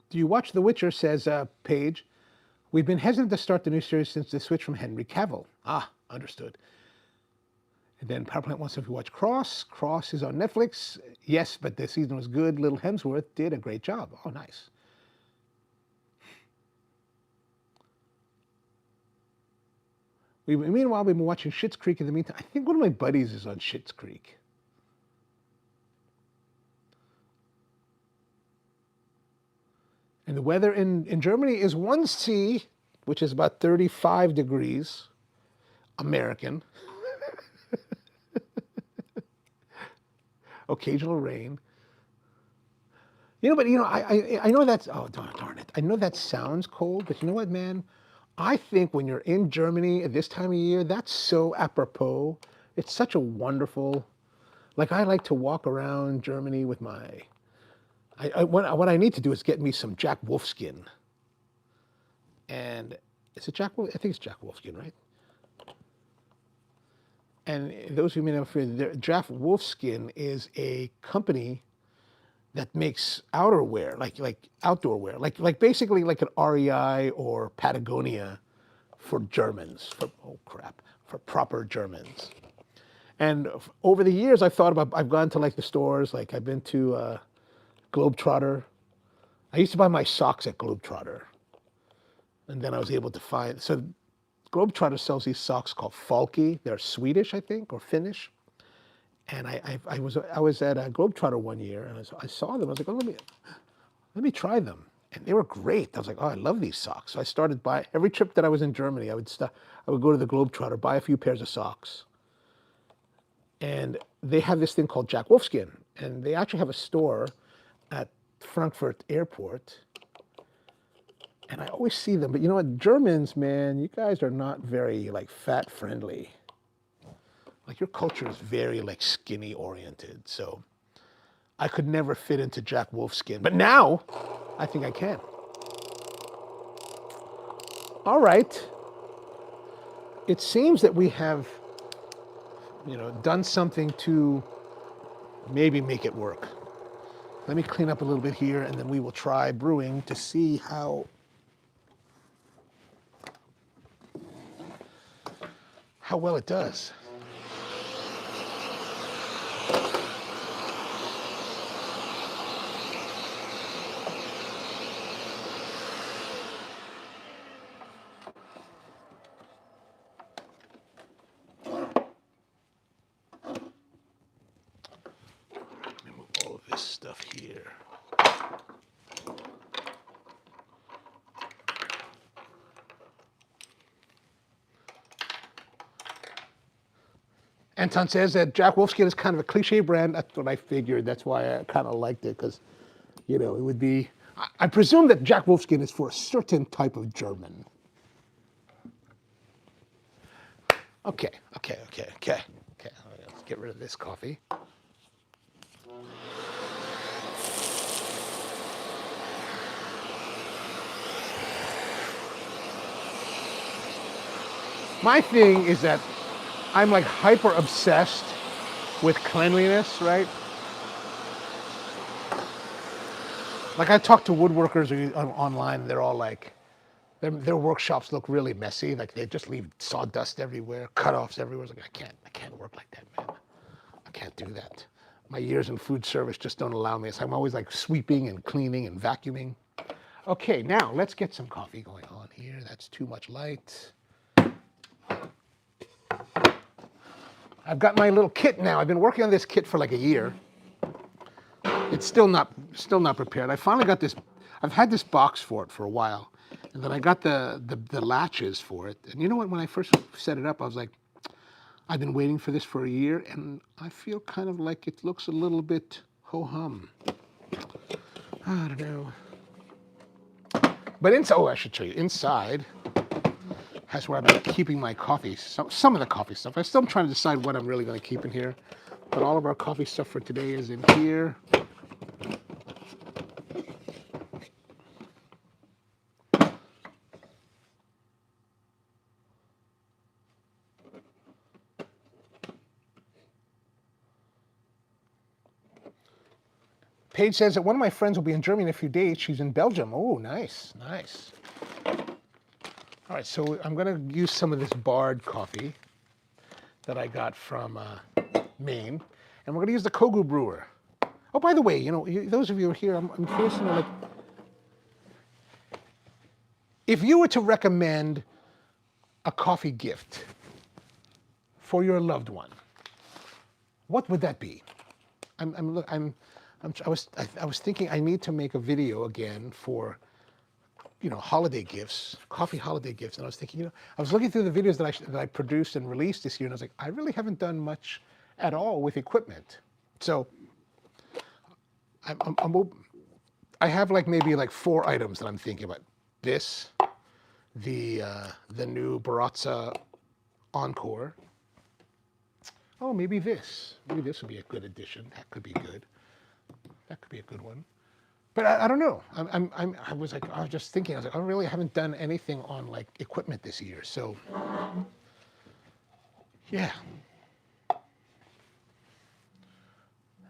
[SPEAKER 1] Do you watch The Witcher, says Paige. We've been hesitant to start the new series since the switch from Henry Cavill. Ah, understood. And then PowerPlant wants if you watch Cross. Cross is on Netflix. Yes, but the season was good. Little Hemsworth did a great job. Oh, nice. Meanwhile, we've been watching Schitt's Creek in the meantime. I think one of my buddies is on Schitt's Creek. And the weather in Germany is 1°C, which is about 35 degrees American. Occasional rain. But I know that's, oh, darn it. I know that sounds cold, but you know what, man? I think when you're in Germany at this time of year, that's so apropos. It's such a wonderful, like I like to walk around Germany with my, what I need to do is get me some Jack Wolfskin. And is it Jack Wolf? I think it's Jack Wolfskin, right? And those who may not be familiar, Jack Wolfskin is a company that makes outerwear, like outdoor wear, like basically like an REI or Patagonia for Germans, for proper Germans. And over the years, I've gone to like the stores, like I've been to Globetrotter. I used to buy my socks at Globetrotter. And then I was able to find, so Globetrotter sells these socks called Falky. They're Swedish, I think, or Finnish. And I was at a Globetrotter one year, and I saw them. I was like, oh, let me try them. And they were great. I was like, oh, I love these socks. So I started buying, every trip that I was in Germany, I would go to the Globetrotter, buy a few pairs of socks. And they have this thing called Jack Wolfskin. And they actually have a store at Frankfurt Airport. And I always see them. But you know what? Germans, man, you guys are not very, like, fat friendly. Like, your culture is very, like, skinny oriented. So I could never fit into Jack Wolfskin. But now, I think I can. All right. It seems that we have, done something to maybe make it work. Let me clean up a little bit here, and then we will try brewing to see how well it does. Stuff here. Anton says that Jack Wolfskin is kind of a cliche brand. That's what I figured. That's why I kind of liked it, because, you know, it would be, I presume that Jack Wolfskin is for a certain type of German. Okay. Let's get rid of this coffee. My thing is that I'm like hyper obsessed with cleanliness, right? Like I talk to woodworkers online, they're all like, their workshops look really messy. Like they just leave sawdust everywhere, cutoffs everywhere. It's like I can't work like that, man. I can't do that. My years in food service just don't allow me. So I'm always like sweeping and cleaning and vacuuming. Okay, now let's get some coffee going on here. That's too much light. I've got my little kit now. I've been working on this kit for like a year. It's still not prepared. I finally got this. I've had this box for it for a while, and then I got the latches for it. And you know what? When I first set it up, I was like, I've been waiting for this for a year, and I feel kind of like it looks a little bit ho-hum. I don't know. But inside, oh, I should show you. Inside has where I've been keeping my coffee. Some of the coffee stuff. I'm still trying to decide what I'm really going to keep in here. But all of our coffee stuff for today is in here. Paige says that one of my friends will be in Germany in a few days. She's in Belgium. Oh, nice. All right, so I'm going to use some of this Bard coffee that I got from Maine, and we're going to use the Kogu brewer. Oh, by the way, you know, those of you who are here, I'm curious to know, like, if you were to recommend a coffee gift for your loved one, what would that be? I was thinking I need to make a video again for, you know, holiday gifts, coffee holiday gifts, and I was thinking, you know, I was looking through the videos that I produced and released this year, and I was like, I really haven't done much at all with equipment. So I have like maybe like 4 items that I'm thinking about. This, the new Baratza Encore. Oh, maybe this. Maybe this would be a good addition. That could be good. That could be a good one. But I don't know. I was just thinking. I was like, I really haven't done anything on like equipment this year. So, yeah.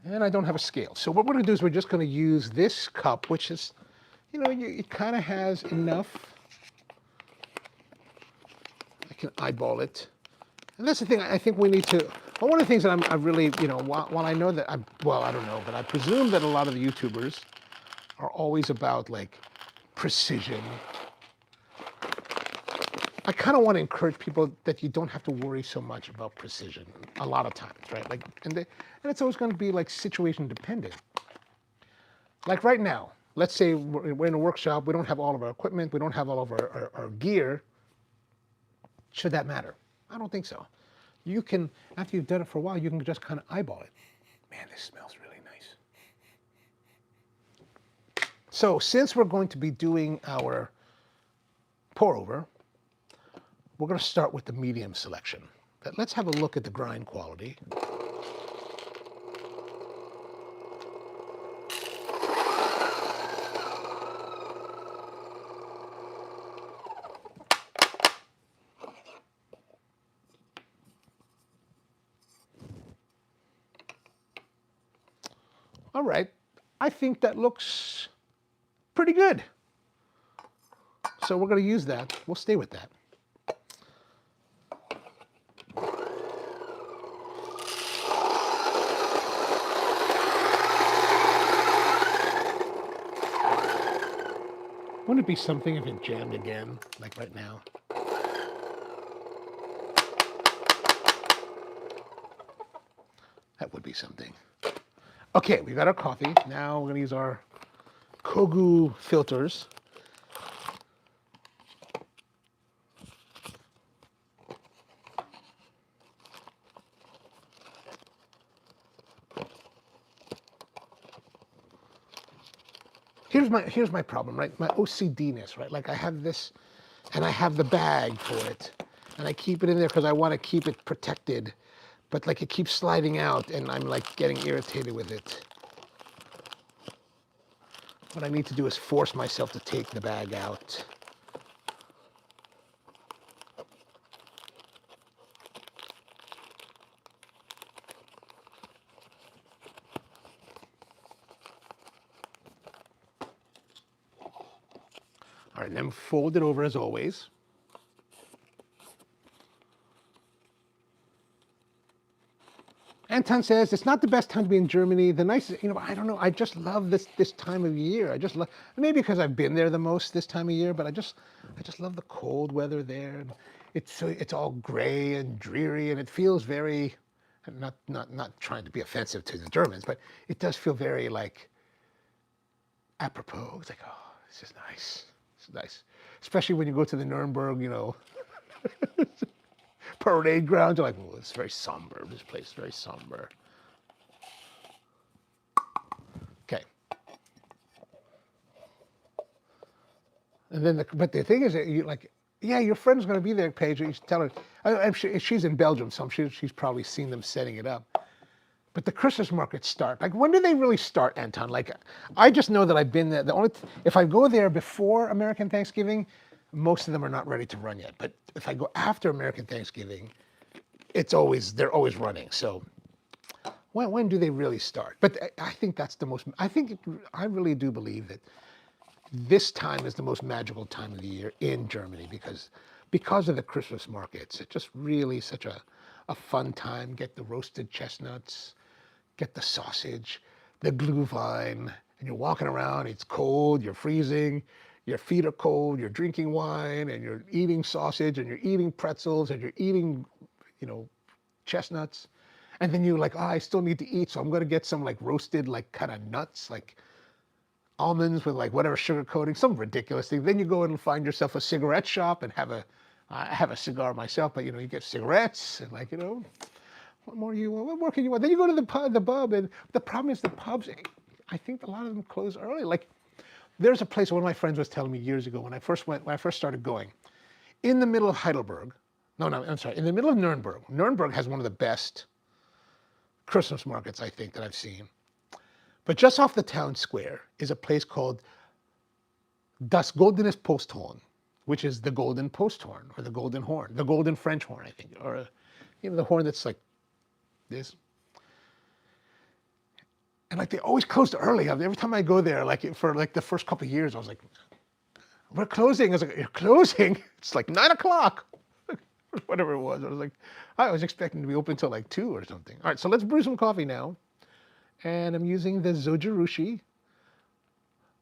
[SPEAKER 1] And I don't have a scale. So what we're going to do is we're just going to use this cup, which is, you know, it kind of has enough. I can eyeball it. And that's the thing. I think we need to. Well, one of the things that I really, you know, while I know that I don't know, but I presume that a lot of the YouTubers are always about like precision. I kind of want to encourage people that you don't have to worry so much about precision a lot of times, right? Like, and it's always going to be like situation dependent. Like right now, let's say we're in a workshop, we don't have all of our equipment, we don't have all of our gear. Should that matter? I don't think so. You can, after you've done it for a while, you can just kind of eyeball it. Man, this smells really nice. So since we're going to be doing our pour over, we're going to start with the medium selection. But let's have a look at the grind quality. All right, I think that looks pretty good. So we're going to use that. We'll stay with that. Wouldn't it be something if it jammed again, like right now? That would be something. Okay, we got our coffee. Now we're going to use our Kogu filters. here's my problem, right? My OCDness, right? Like I have this, and I have the bag for it, and I keep it in there because I want to keep it protected, but like it keeps sliding out, and I'm like getting irritated with it. What I need to do is force myself to take the bag out. All right, then fold it over as always. Anton says it's not the best time to be in Germany. The nicest, I don't know. I just love this time of year. I just love, maybe because I've been there the most this time of year, but I just love the cold weather there. It's all gray and dreary, and it feels very, not trying to be offensive to the Germans, but it does feel very like apropos. It's like, oh, this is nice. It's nice, especially when you go to the Nuremberg, parade grounds. You're like, oh, it's very somber. This place is very somber. Okay. And then, but the thing is that you like, yeah, your friend's going to be there, Paige. You should tell her. I'm sure she's in Belgium, so I'm sure she's probably seen them setting it up. But the Christmas markets start. Like, when do they really start, Anton? Like, I just know that I've been there. If I go there before American Thanksgiving, most of them are not ready to run yet. But if I go after American Thanksgiving, they're always running. So when do they really start? But I think that's the most. I really do believe that this time is the most magical time of the year in Germany because of the Christmas markets. It's just really such a fun time. Get the roasted chestnuts, get the sausage, the glühwein, and you're walking around. It's cold. You're freezing. Your feet are cold. You're drinking wine, and you're eating sausage, and you're eating pretzels, and you're eating, chestnuts. And then you're like, oh, I still need to eat, so I'm going to get some like roasted, like kind of nuts, like almonds with like whatever sugar coating, some ridiculous thing. Then you go and find yourself a cigarette shop and I have a cigar myself, but you get cigarettes and what more can you want? Then you go to the pub, and the problem is the pubs, I think a lot of them close early. Like there's a place, one of my friends was telling me years ago when I first started going, in the middle of Heidelberg, I'm sorry, in the middle of Nuremberg. Nuremberg has one of the best Christmas markets I think that I've seen. But just off the town square is a place called Das Goldenes Posthorn, which is the golden posthorn or the golden horn, the golden French horn, I think, or the horn that's like this. And like they always closed early. Every time I go there, like for like the first couple of years, I was like, "We're closing." I was like, "You're closing? It's like 9 o'clock." Whatever it was. I was expecting to be open till like 2 or something. All right, so let's brew some coffee now. And I'm using the Zojirushi,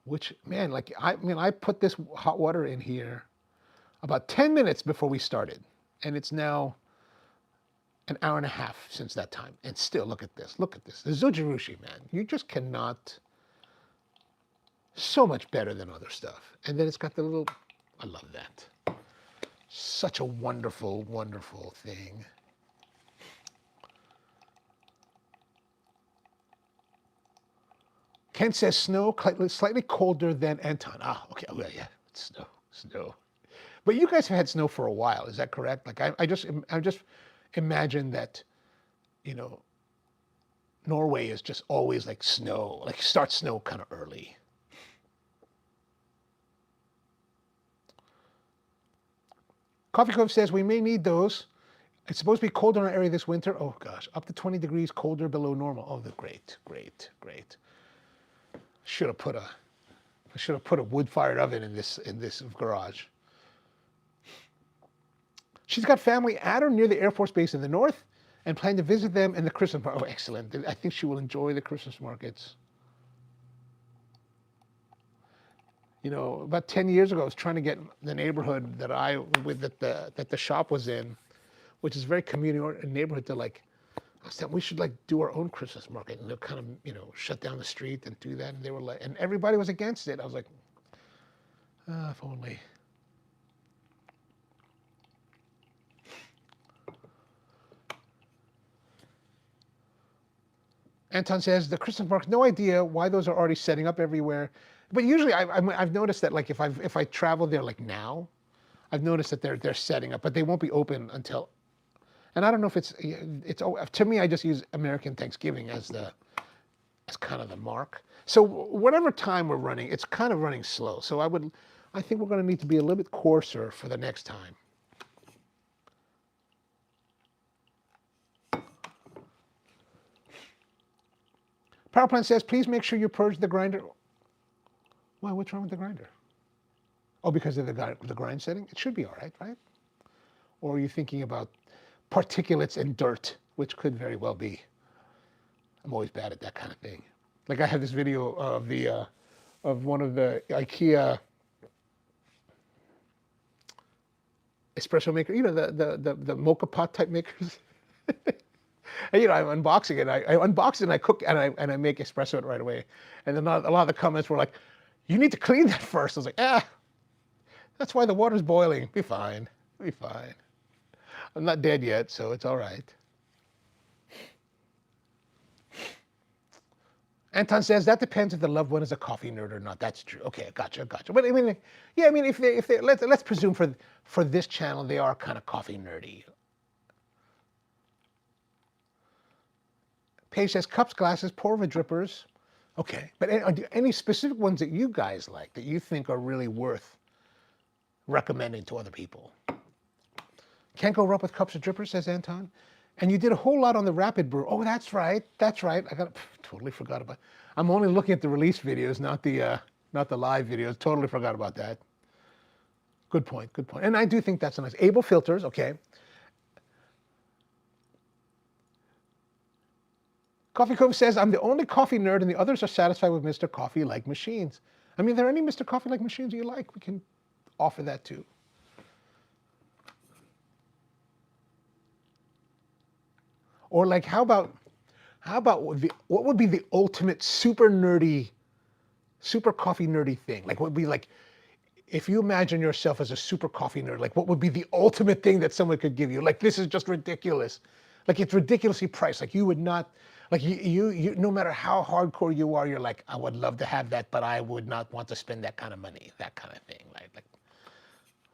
[SPEAKER 1] which, man, I put this hot water in here about 10 minutes before we started. And it's now an hour and a half since that time. And still, look at this. The Zojirushi, man, you just cannot, so much better than other stuff. And then it's got the little, I love that. Such a wonderful, wonderful thing. Ken says snow, slightly colder than Anton. Ah, okay. Oh, yeah, it's snow. But you guys have had snow for a while. Is that correct? Like I just imagine that, Norway is just always like snow, like starts snow kind of early. Coffee Cove says we may need those. It's supposed to be colder in our area this winter. Oh gosh, up to 20 degrees colder below normal. Oh, great. I should have put a wood-fired oven in this garage. She's got family at or near the Air Force Base in the north and plan to visit them in the Christmas market. Oh, excellent. I think she will enjoy the Christmas markets. About 10 years ago, I was trying to get the neighborhood that the shop was in, which is a very community neighborhood, to like, I said, we should like do our own Christmas market, and they'll kind of, shut down the street and do that. And they were like, and everybody was against it. I was like, if only. Anton says, the Christmas market, no idea why those are already setting up everywhere. But usually I've noticed that like if I travel there like now, I've noticed that they're setting up, but they won't be open until. And I don't know if it's to me I just use American Thanksgiving as kind of the mark. So whatever time we're running, it's kind of running slow. So I think we're going to need to be a little bit coarser for the next time. Power plant says, please make sure you purge the grinder. Why? What's wrong with the grinder? Oh, because of the grind setting? It should be all right, right? Or are you thinking about particulates and dirt, which could very well be? I'm always bad at that kind of thing. Like I have this video of of one of the IKEA espresso maker, the mocha pot type makers. And, I'm unboxing it. I unbox it and I cook and I make espresso it right away. And then a lot of the comments were like, "You need to clean that first." I was like, that's why the water's boiling. Be fine. Be fine. I'm not dead yet, so it's all right. Anton says that depends if the loved one is a coffee nerd or not. That's true. Okay, gotcha. But I mean, yeah, I mean, if they let's presume for this channel they are kind of coffee nerdy. Paige says cups, glasses, pour over drippers. Okay, but any specific ones that you guys like that you think are really worth recommending to other people? Can't go wrong with cups or drippers, says Anton. And you did a whole lot on the rapid brew. Oh, that's right. That's right. Totally forgot about. I'm only looking at the release videos, not the live videos. Totally forgot about that. Good point. Good point. And I do think that's a nice. Able filters. Okay. Coffee Cove says, I'm the only coffee nerd and the others are satisfied with Mr. Coffee-like machines. I mean, are there any Mr. Coffee-like machines you like? We can offer that too. Or like, how about what would be the ultimate super coffee nerdy thing? Like, what would be like, if you imagine yourself as a super coffee nerd, like what would be the ultimate thing that someone could give you? Like, this is just ridiculous. Like, it's ridiculously priced. Like, you would not, like you no matter how hardcore you are, you're like, I would love to have that, but I would not want to spend that kind of money, that kind of thing.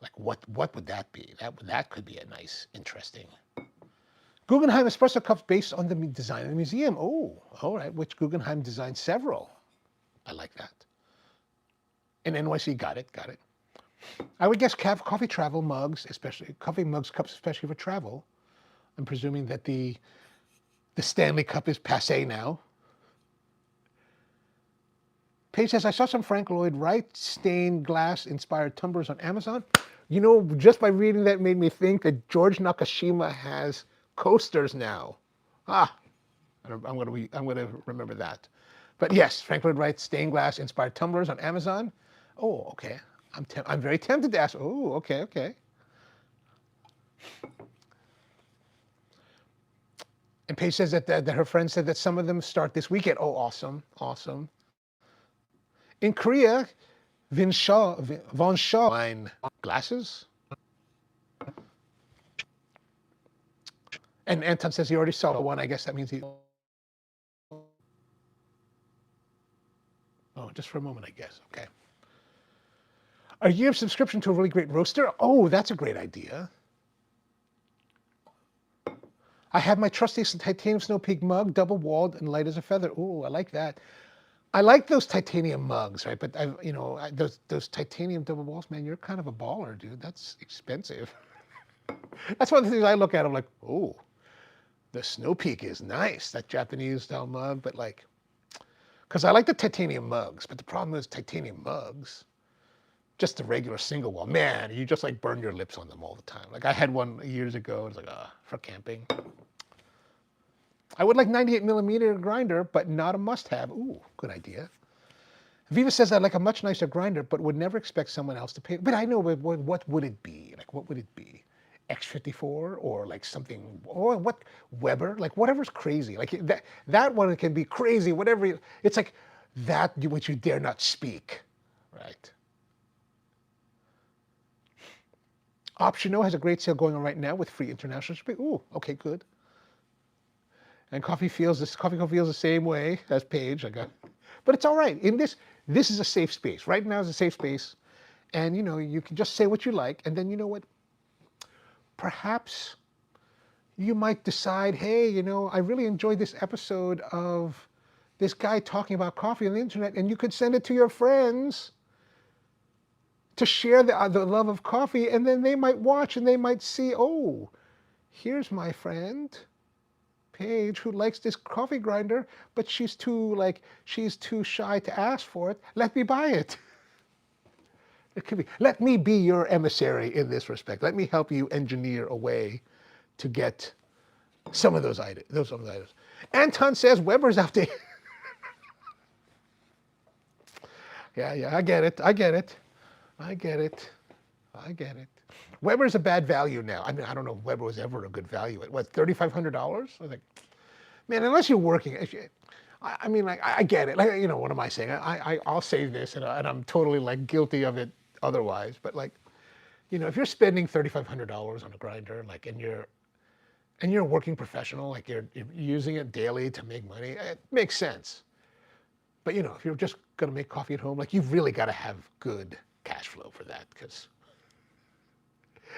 [SPEAKER 1] Like what would that be? That could be a nice, interesting. Guggenheim espresso cups based on the design of the museum. Oh, all right. Which Guggenheim designed several. I like that. In NYC, got it. I would guess coffee travel mugs, especially coffee mugs, cups, especially for travel. I'm presuming that the Stanley Cup is passé now. Paige says, I saw some Frank Lloyd Wright stained glass inspired tumblers on Amazon. You know, just by reading that made me think that George Nakashima has coasters now. I'm gonna remember that. But yes, Frank Lloyd Wright stained glass inspired tumblers on Amazon. Oh, okay. I'm very tempted to ask. Oh, okay. And Paige says that her friend said that some of them start this weekend. Oh, awesome. In Korea, Von Shaw wine glasses. And Anton says he already saw one. I guess that means he. Oh, just for a moment, I guess. Okay. A year of subscription to a really great roaster. Oh, that's a great idea. I have my trusty titanium Snow Peak mug, double-walled and light as a feather. Oh, I like that. I like those titanium mugs, right? But those titanium double walls, man, you're kind of a baller, dude. That's expensive. That's one of the things I look at. I'm like, oh, the Snow Peak is nice, that Japanese style mug. But like, because I like the titanium mugs, but the problem is titanium mugs, just the regular single wall, man, you just like burn your lips on them all the time. Like I had one years ago. It was like, for camping. I would like 98 millimeter grinder, but not a must-have. Ooh, good idea. Viva says I'd like a much nicer grinder, but would never expect someone else to pay. But I know, what would it be? Like, what would it be? X54 or like something, or what, Weber? Like whatever's crazy. Like that one can be crazy, whatever. It's like that which you dare not speak, right? Option O has a great sale going on right now with free international shipping. Ooh, okay, good. And Coffee feels the same way as Paige. But it's all right. In this, This is a safe space. Right now is a safe space. And, you can just say what you like. And then, you know what? Perhaps you might decide, hey, I really enjoyed this episode of this guy talking about coffee on the internet, and you could send it to your friends to share the love of coffee, and then they might watch and they might see, oh, here's my friend Paige who likes this coffee grinder, but she's too shy to ask for it. Let me buy it. It could be. Let me be your emissary in this respect. Let me help you engineer a way to get some of those items. Anton says Weber's outdated. Yeah, I get it. Weber's a bad value now. I mean, I don't know if Weber was ever a good value. At what, $3,500? I was like, man, unless you're working, I get it. Like, what am I saying? I'll say this, and I'm totally like guilty of it otherwise. But like, if you're spending $3,500 on a grinder, like, and you're a working professional, like you're using it daily to make money, it makes sense. But if you're just gonna make coffee at home, like, you've really got to have good cash flow for that, because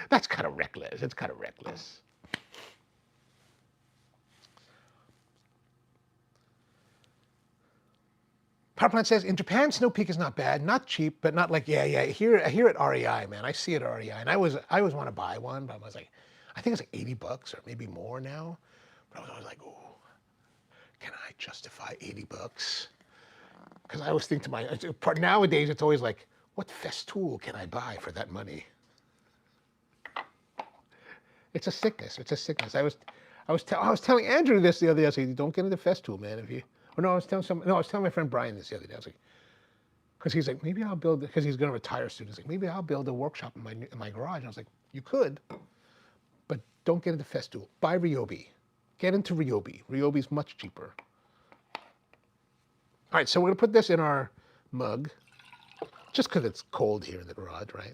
[SPEAKER 1] that's kind of reckless. It's kind of reckless. Powerplant says, in Japan, Snow Peak is not bad, not cheap, but not like, here at REI, man, I see it at REI, and I always want to buy one, but I was like, I think it's like $80 or maybe more now, but I was always like, oh, can I justify $80? Because I always think nowadays it's always like, what festool can I buy for that money? It's a sickness. I was telling Andrew this the other day. I was like, don't get into festool, man. I was telling my friend Brian this the other day. I was like, because he's like, maybe I'll build, because he's going to retire soon. He's like, maybe I'll build a workshop in my garage. And I was like, you could, but don't get into festool. Buy Ryobi. Get into Ryobi. Ryobi's much cheaper. All right, so we're going to put this in our mug, just because it's cold here in the garage, right?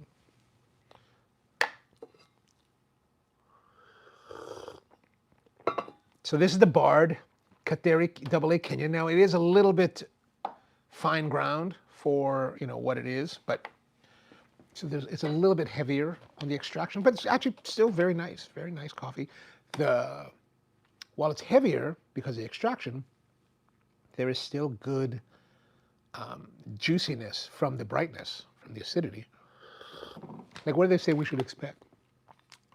[SPEAKER 1] So this is the Bard Kateri AA Kenya. Now, it is a little bit fine ground for, what it is, but so it's a little bit heavier on the extraction, but it's actually still very nice coffee. While it's heavier because of the extraction, there is still good juiciness from the brightness, from the acidity. Like, what do they say we should expect?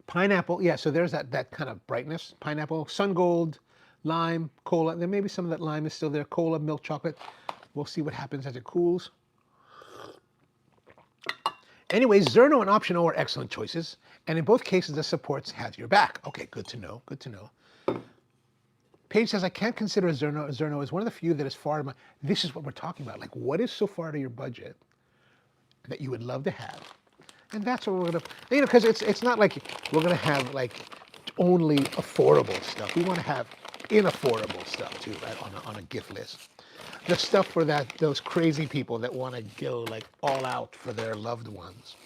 [SPEAKER 1] Pineapple, yeah, so there's that kind of brightness. Pineapple, sun gold, lime, cola. There may be some of that lime is still there. Cola, milk chocolate. We'll see what happens as it cools. Anyway, Zerno and Option O are excellent choices. And in both cases, the supports have your back. Okay, good to know. Paige says, I can't consider Zerno. Zerno is one of the few that is far to my... This is what we're talking about. Like, what is so far to your budget that you would love to have? And that's what we're going to... because it's not like we're going to have, like, only affordable stuff. We want to have inaffordable stuff, too, right, on a gift list. The stuff for those crazy people that want to go, like, all out for their loved ones.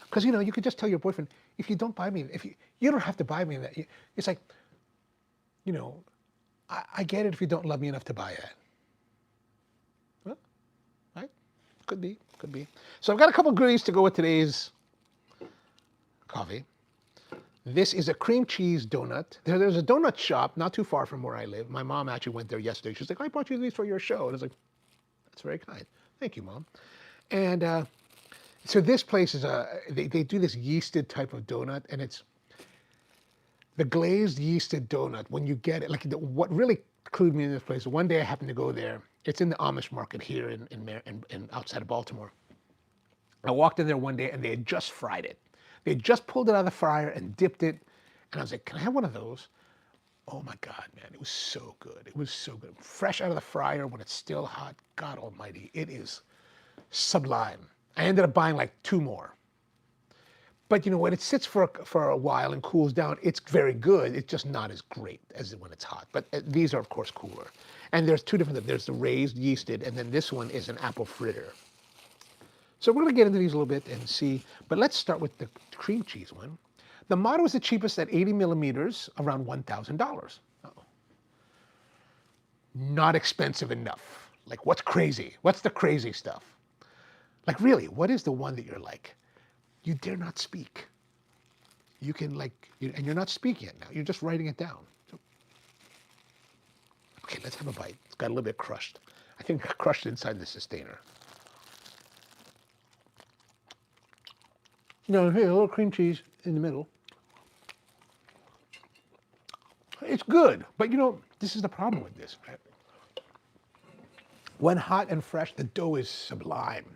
[SPEAKER 1] Because, you could just tell your boyfriend, if you don't buy me... You don't have to buy me that. It's like, I get it if you don't love me enough to buy it. Well, right? Could be. So I've got a couple of goodies to go with today's coffee. This is a cream cheese donut. There's a donut shop not too far from where I live. My mom actually went there yesterday. She's like, I bought you these for your show. And I was like, that's very kind. Thank you, Mom. And so this place is they do this yeasted type of donut, and it's the glazed yeasted donut. When you get it, like, what really clued me in this place, one day I happened to go there. It's in the Amish market here in outside of Baltimore. I walked in there one day and they had just fried it. They had just pulled it out of the fryer and dipped it. And I was like, can I have one of those? Oh my God, man, it was so good. It was so good. Fresh out of the fryer when it's still hot. God almighty, it is sublime. I ended up buying like 2 more. But when it sits for a while and cools down, it's very good. It's just not as great as when it's hot. But these are, of course, cooler. And there's 2 different. There's the raised yeasted, and then this one is an apple fritter. So we're going to get into these a little bit and see. But let's start with the cream cheese one. The Motto is the cheapest at 80 millimeters, around $1,000. Not expensive enough. Like, what's crazy? What's the crazy stuff? Like, really, what is the one that you're like, you dare not speak? You can and you're not speaking it now. You're just writing it down. So, okay, let's have a bite. It's got a little bit crushed. I think crushed inside the sustainer. No, here, a little cream cheese in the middle. It's good, but this is the problem with this. Right? When hot and fresh, the dough is sublime.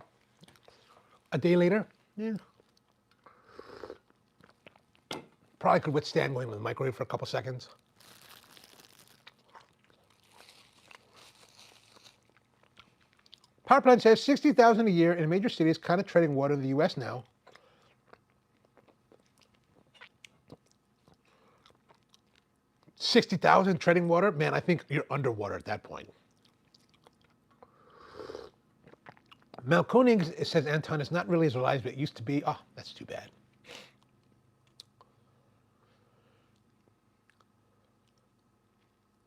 [SPEAKER 1] A day later, yeah, probably could withstand going in the microwave for a couple seconds. Power plant says 60,000 a year in a major city is kind of treading water in the U.S. now. $60,000 treading water? Man, I think you're underwater at that point. Mount Koenig, it says Anton, is not really as reliable as it used to be. Oh, that's too bad.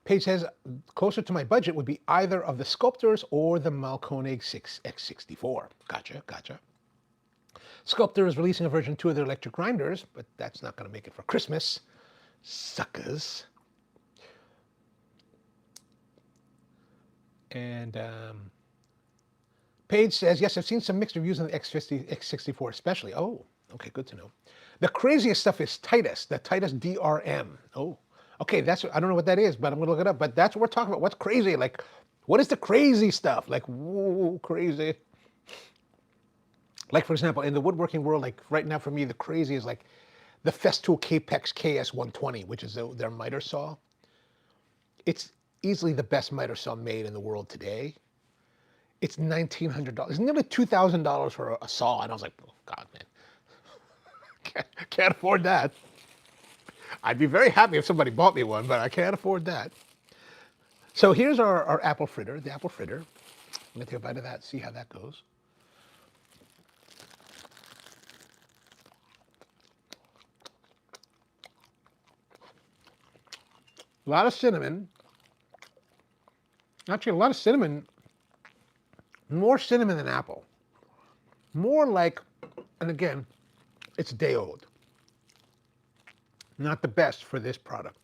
[SPEAKER 1] Paige says, closer to my budget would be either of the Sculptors or the Malkonig X64. Gotcha. Sculptor is releasing a version 2 of their electric grinders, but that's not going to make it for Christmas. Suckers. And Paige says, yes, I've seen some mixed reviews on the X64 especially. Oh, okay, good to know. The craziest stuff is Titus, the Titus DRM. Oh, okay, I don't know what that is, but I'm going to look it up. But that's what we're talking about. What's crazy? Like, what is the crazy stuff? Like, whoa, crazy. Like, for example, in the woodworking world, like right now for me, the crazy is like the Festool Capex KS120, which is their miter saw. It's easily the best miter saw made in the world today. It's $1,900. It's nearly $2,000 for a saw. And I was like, oh, God, man. Can't afford that. I'd be very happy if somebody bought me one, but I can't afford that. So here's our apple fritter, the apple fritter. I'm going to take a bite of that, see how that goes. A lot of cinnamon. Actually, a lot of cinnamon. More cinnamon than apple. More like, and again, it's day old. Not the best for this product.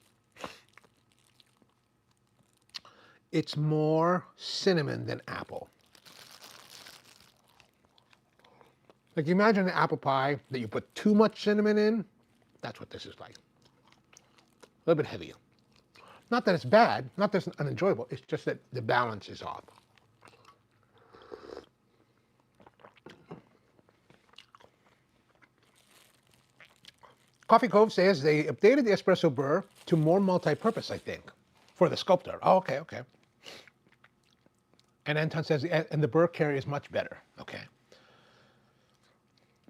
[SPEAKER 1] It's more cinnamon than apple. Like, imagine an apple pie that you put too much cinnamon in. That's what this is like. A little bit heavier. Not that it's bad, not that it's unenjoyable, it's just that the balance is off. Coffee Cove says they updated the espresso burr to more multi-purpose, I think, for the Sculptor. Oh, okay. And Anton says, and the burr carry is much better. Okay.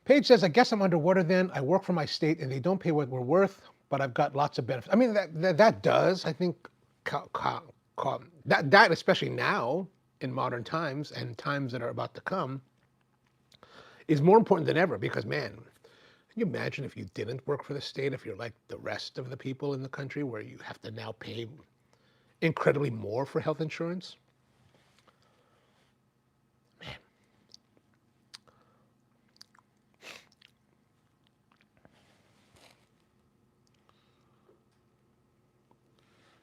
[SPEAKER 1] Paige says, I guess I'm underwater then. I work for my state and they don't pay what we're worth, but I've got lots of benefits. I mean, that does, I think, that especially now in modern times and times that are about to come, is more important than ever because, man, can you imagine if you didn't work for the state, if you're like the rest of the people in the country where you have to now pay incredibly more for health insurance? Man.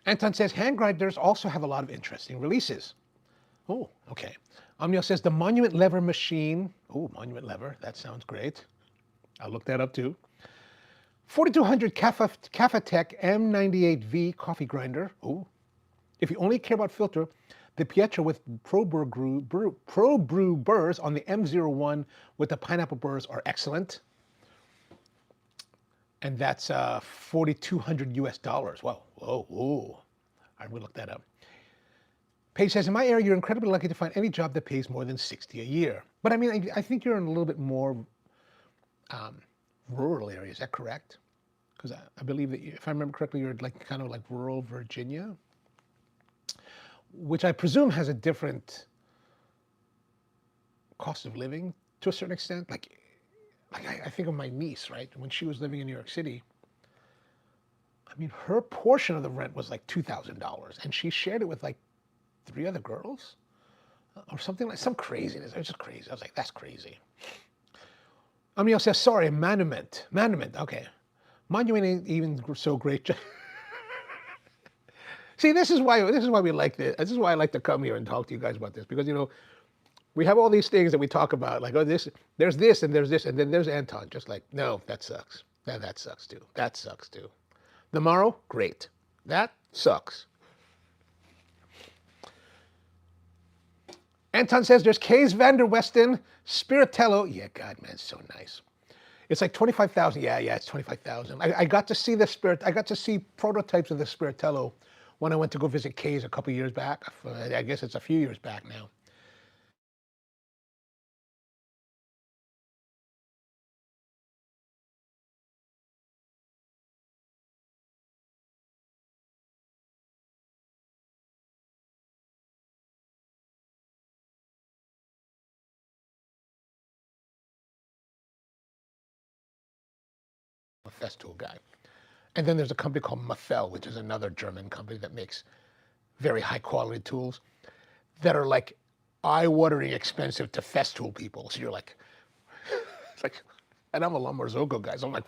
[SPEAKER 1] Anton says, hand grinders also have a lot of interesting releases. Oh, okay. Omniel says, the Monument Lever machine. Oh, Monument Lever, that sounds great. I'll look that up too. 4200 Cafetech M98V coffee grinder. Oh, if you only care about filter, the Pietra with Pro Brew burrs on the M01 with the pineapple burrs are excellent. And that's $4,200 US. Wow, whoa. I will look that up. Paige says, in my area, you're incredibly lucky to find any job that pays more than $60 a year. But I mean, I think you're in a little bit more rural area. Is that correct? Because I believe that, if I remember correctly, you're like kind of like rural Virginia, which I presume has a different cost of living to a certain extent. Like I think of my niece, right? When she was living in New York City, I mean, her portion of the rent was like $2,000, and she shared it with like 3 other girls. or something like some craziness. It was just crazy. I was like, that's crazy. Amiel says, sorry, Monument. Monument, okay. Monument ain't even so great. See, this is why we like this. This is why I like to come here and talk to you guys about this, because we have all these things that we talk about, like, oh, there's this, and there's this, and then there's Anton, just like, no, that sucks. That sucks too. That sucks too. The Morrow, great. That sucks. Anton says there's K's Vander Westen, Spiritello. Yeah, God, man, it's so nice. It's like 25,000. Yeah, it's 25,000. I got to see I got to see prototypes of the Spiritello when I went to go visit K's a couple years back. I guess it's a few years back now. A Festool guy. And then there's a company called Maffel, which is another German company that makes very high quality tools that are like eye-watering expensive to Festool people. So you're like, it's like, and I'm a Lombard-Zogo guy, so I'm like,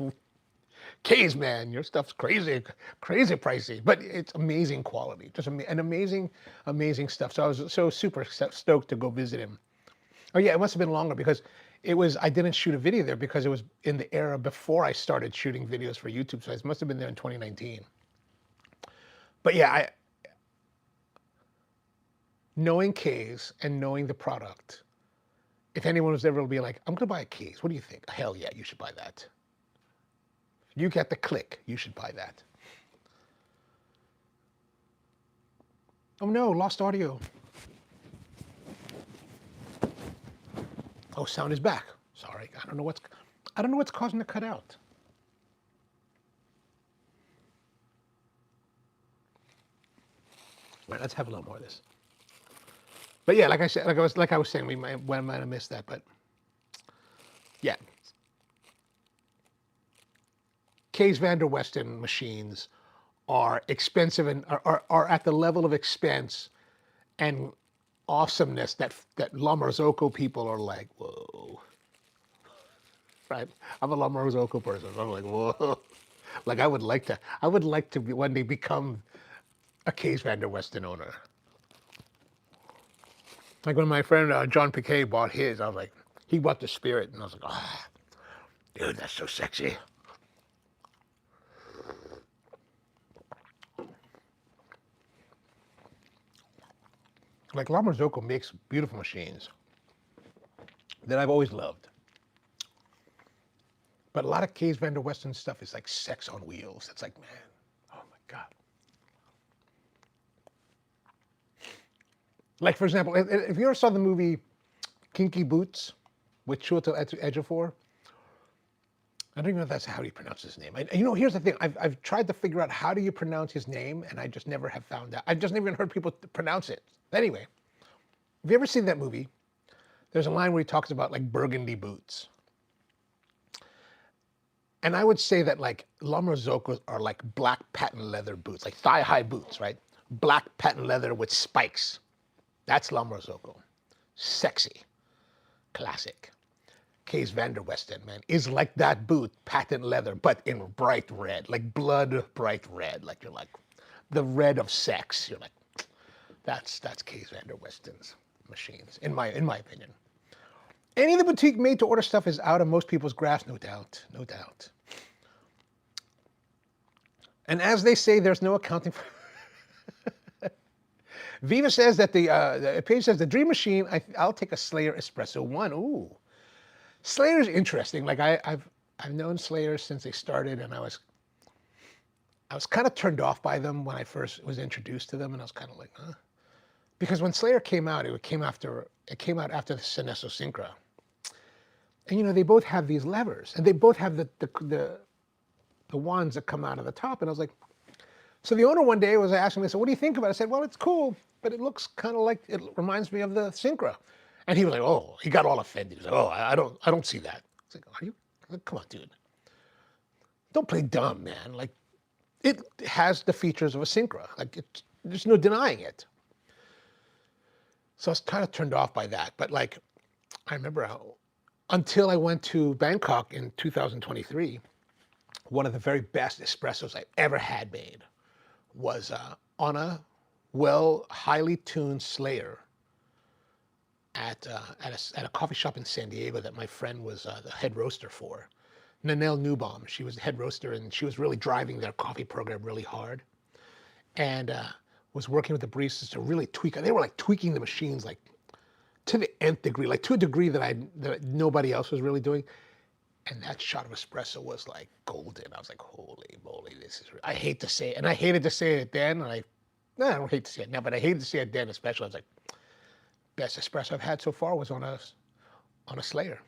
[SPEAKER 1] K's, man, your stuff's crazy, crazy pricey, but it's amazing quality, just an amazing, amazing stuff. So I was so super stoked to go visit him. Oh yeah, it must have been longer because I didn't shoot a video there because it was in the era before I started shooting videos for YouTube. So it must have been there in 2019. But yeah, knowing K's and knowing the product, if anyone was ever to be like, I'm going to buy a K's, what do you think? Hell yeah, you should buy that. You get the click, you should buy that. Oh no, lost audio. Oh, sound is back. Sorry, I don't know what's causing the cut out. All right, let's have a little more of this. But yeah, like I said, like I was saying, we might have missed that, but yeah. K's Vander Westen machines are expensive and are at the level of expense and awesomeness that Lombard-Zogo people are like, whoa. Right? I'm a Lombard-Zogo person. So I'm like, whoa. Like I would like to one day become a K's Vander Westen owner. Like when my friend John Piquet bought his, I was like, he bought the Spirit, and I was like, oh, dude, that's so sexy. Like Lombard-Zogo makes beautiful machines that I've always loved. But a lot of K's Vander Westen stuff is like sex on wheels. It's like, man, oh my God. Like, for example, if you ever saw the movie Kinky Boots with Chiwetel Ejiofor, I don't even know if that's how you pronounce his name. Here's the thing. I've tried to figure out how do you pronounce his name, and I just never have found out. I've just never even heard people pronounce it. Anyway, have you ever seen that movie? There's a line where he talks about like burgundy boots. And I would say that like Lombard-Zogos are like black patent leather boots, like thigh-high boots, right? Black patent leather with spikes. That's Lombard-Zogo. Sexy. Classic. K's Vander Westen, man, is like that boot, patent leather, but in bright red, like blood bright red. Like you're like, the red of sex. You're like, that's K's Vander Westen's machines, in my opinion. Any of the boutique made-to-order stuff is out of most people's grasp, no doubt, no doubt. And as they say, there's no accounting for... Viva says that the page says the Dream Machine, I'll take a Slayer Espresso 1. Ooh. Slayer's interesting. Like I've known Slayer since they started, and I was kind of turned off by them when I first was introduced to them, and I was kind of like, huh? Because when Slayer came out, it came out after the Synesso Syncra. And they both have these levers, and they both have the wands that come out of the top. And I was like, so the owner one day was asking me, so what do you think about it? I said, well, it's cool, but it looks kind of like, it reminds me of the Syncra. And he was like, oh, he got all offended. He was like, oh, I don't see that. I was like, are you? Come on, dude. Don't play dumb, man. Like, it has the features of a Syncra. Like, there's no denying it. So I was kind of turned off by that. But like, I remember until I went to Bangkok in 2023, one of the very best espressos I ever had made was on a highly tuned Slayer at a coffee shop in San Diego that my friend was the head roaster for. Nanelle Newbaum, she was the head roaster, and she was really driving their coffee program really hard, and was working with the baristas to really tweak. They were like tweaking the machines like to the nth degree, like to a degree that nobody else was really doing. And that shot of espresso was like golden. I was like, holy moly, this is. I hate to say it, and I hated to say it then, and no, I don't hate to say it now, but I hated to say it then, especially. I was like, best espresso I've had so far was on a Slayer.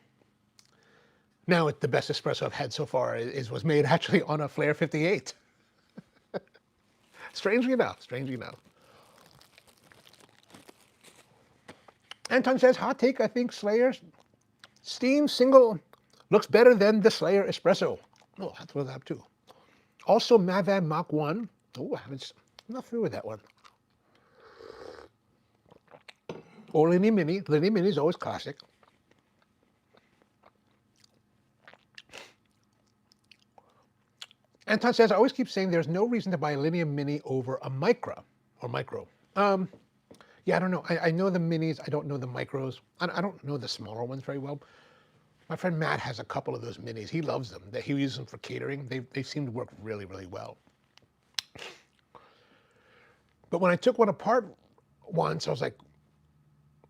[SPEAKER 1] Now the best espresso I've had so far was made actually on a Flair 58. Strangely enough. Anton says, hot take, I think Slayer's steam single looks better than the Slayer espresso. Oh, that's what up too. Also, Mavad Mach 1. Oh, I'm not familiar with that one. Or Linny Mini. Linny Mini is always classic. Anton says, I always keep saying there's no reason to buy a Linea Mini over a Micro. Yeah, I don't know. I know the minis. I don't know the micros. I don't know the smaller ones very well. My friend Matt has a couple of those minis. He loves them. He uses them for catering. They seem to work really, really well. But when I took one apart once, I was like,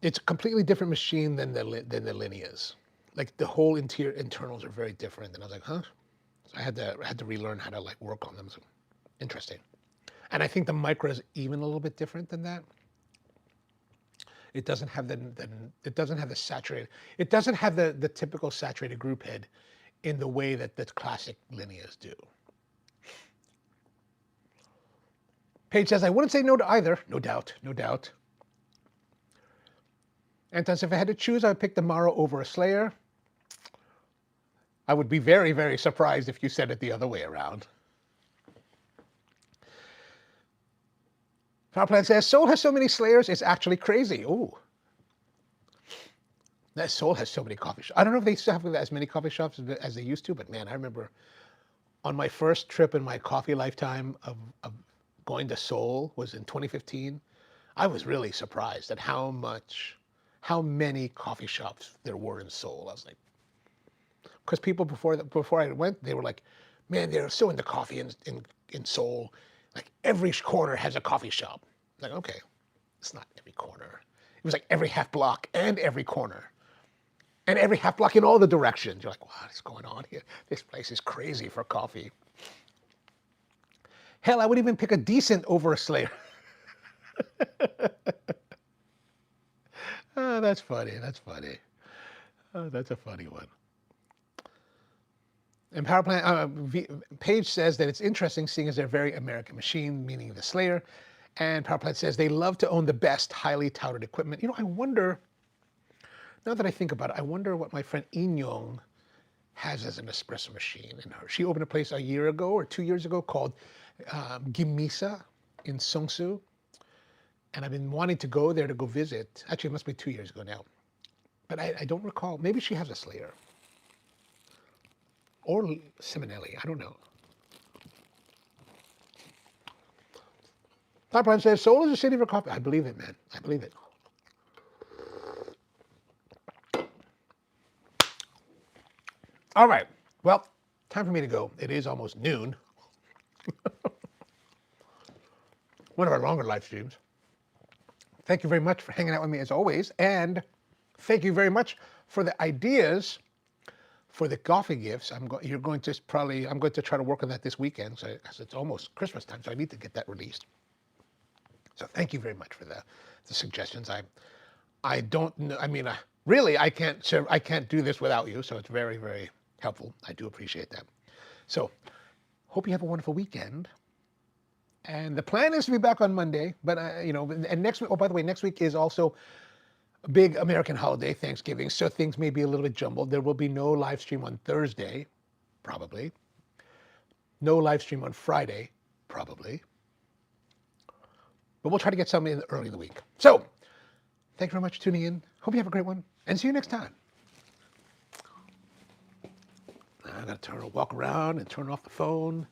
[SPEAKER 1] it's a completely different machine than the Lineas. Like the whole internals are very different. And I was like, huh? So I had to relearn how to like work on them. So interesting. And I think the Micro is even a little bit different than that. It doesn't have the saturated. It doesn't have the typical saturated group head in the way that the classic Lineas do. Paige says, I wouldn't say no to either. No doubt. Anton says, if I had to choose, I would pick the Maro over a Slayer. I would be very, very surprised if you said it the other way around. Powerplant says, Seoul has so many Slayers, it's actually crazy. Ooh. That Seoul has so many coffee shops. I don't know if they still have as many coffee shops as they used to, but man, I remember on my first trip in my coffee lifetime of going to Seoul was in 2015. I was really surprised at how many coffee shops there were in Seoul. I was like, because people before I went, they were like, man, they're so into coffee in Seoul. Like every corner has a coffee shop. Like, okay, it's not every corner. It was like every half block and every corner. And every half block in all the directions. You're like, what is going on here? This place is crazy for coffee. Hell, I would even pick a decent over a Slayer. Oh, that's funny. Oh, that's a funny one. And Powerplant, Paige says that it's interesting seeing as they're a very American machine, meaning the Slayer. And Powerplant says they love to own the best, highly touted equipment. You know, I wonder, now that I think about it, I wonder what my friend Inyong has as an espresso machine in her. She opened a place a year ago or 2 years ago called Gimisa in Seongsu. And I've been wanting to go there to go visit. Actually, it must be 2 years ago now. But I don't recall. Maybe she has a Slayer. Or Simonelli, I don't know. Powerplant says, Seoul is a city for coffee. I believe it, man. I believe it. All right. Well, time for me to go. It is almost noon. One of our longer live streams. Thank you very much for hanging out with me as always. And thank you very much for the ideas for the coffee gifts. I'm going to try to work on that this weekend, because it's almost Christmas time, so I need to get that released. So thank you very much for the suggestions. I don't know. I mean, really, I can't do this without you. So it's very, very helpful. I do appreciate that. So hope you have a wonderful weekend. And the plan is to be back on Monday, but and next week. Oh, by the way, next week is also a big American holiday, Thanksgiving, so things may be a little bit jumbled. There will be no live stream on Thursday, probably. No live stream on Friday, probably. But we'll try to get something in early in the week. So, Thank you very much for tuning in. Hope you have a great one, and see you next time. I got to walk around and turn off the phone.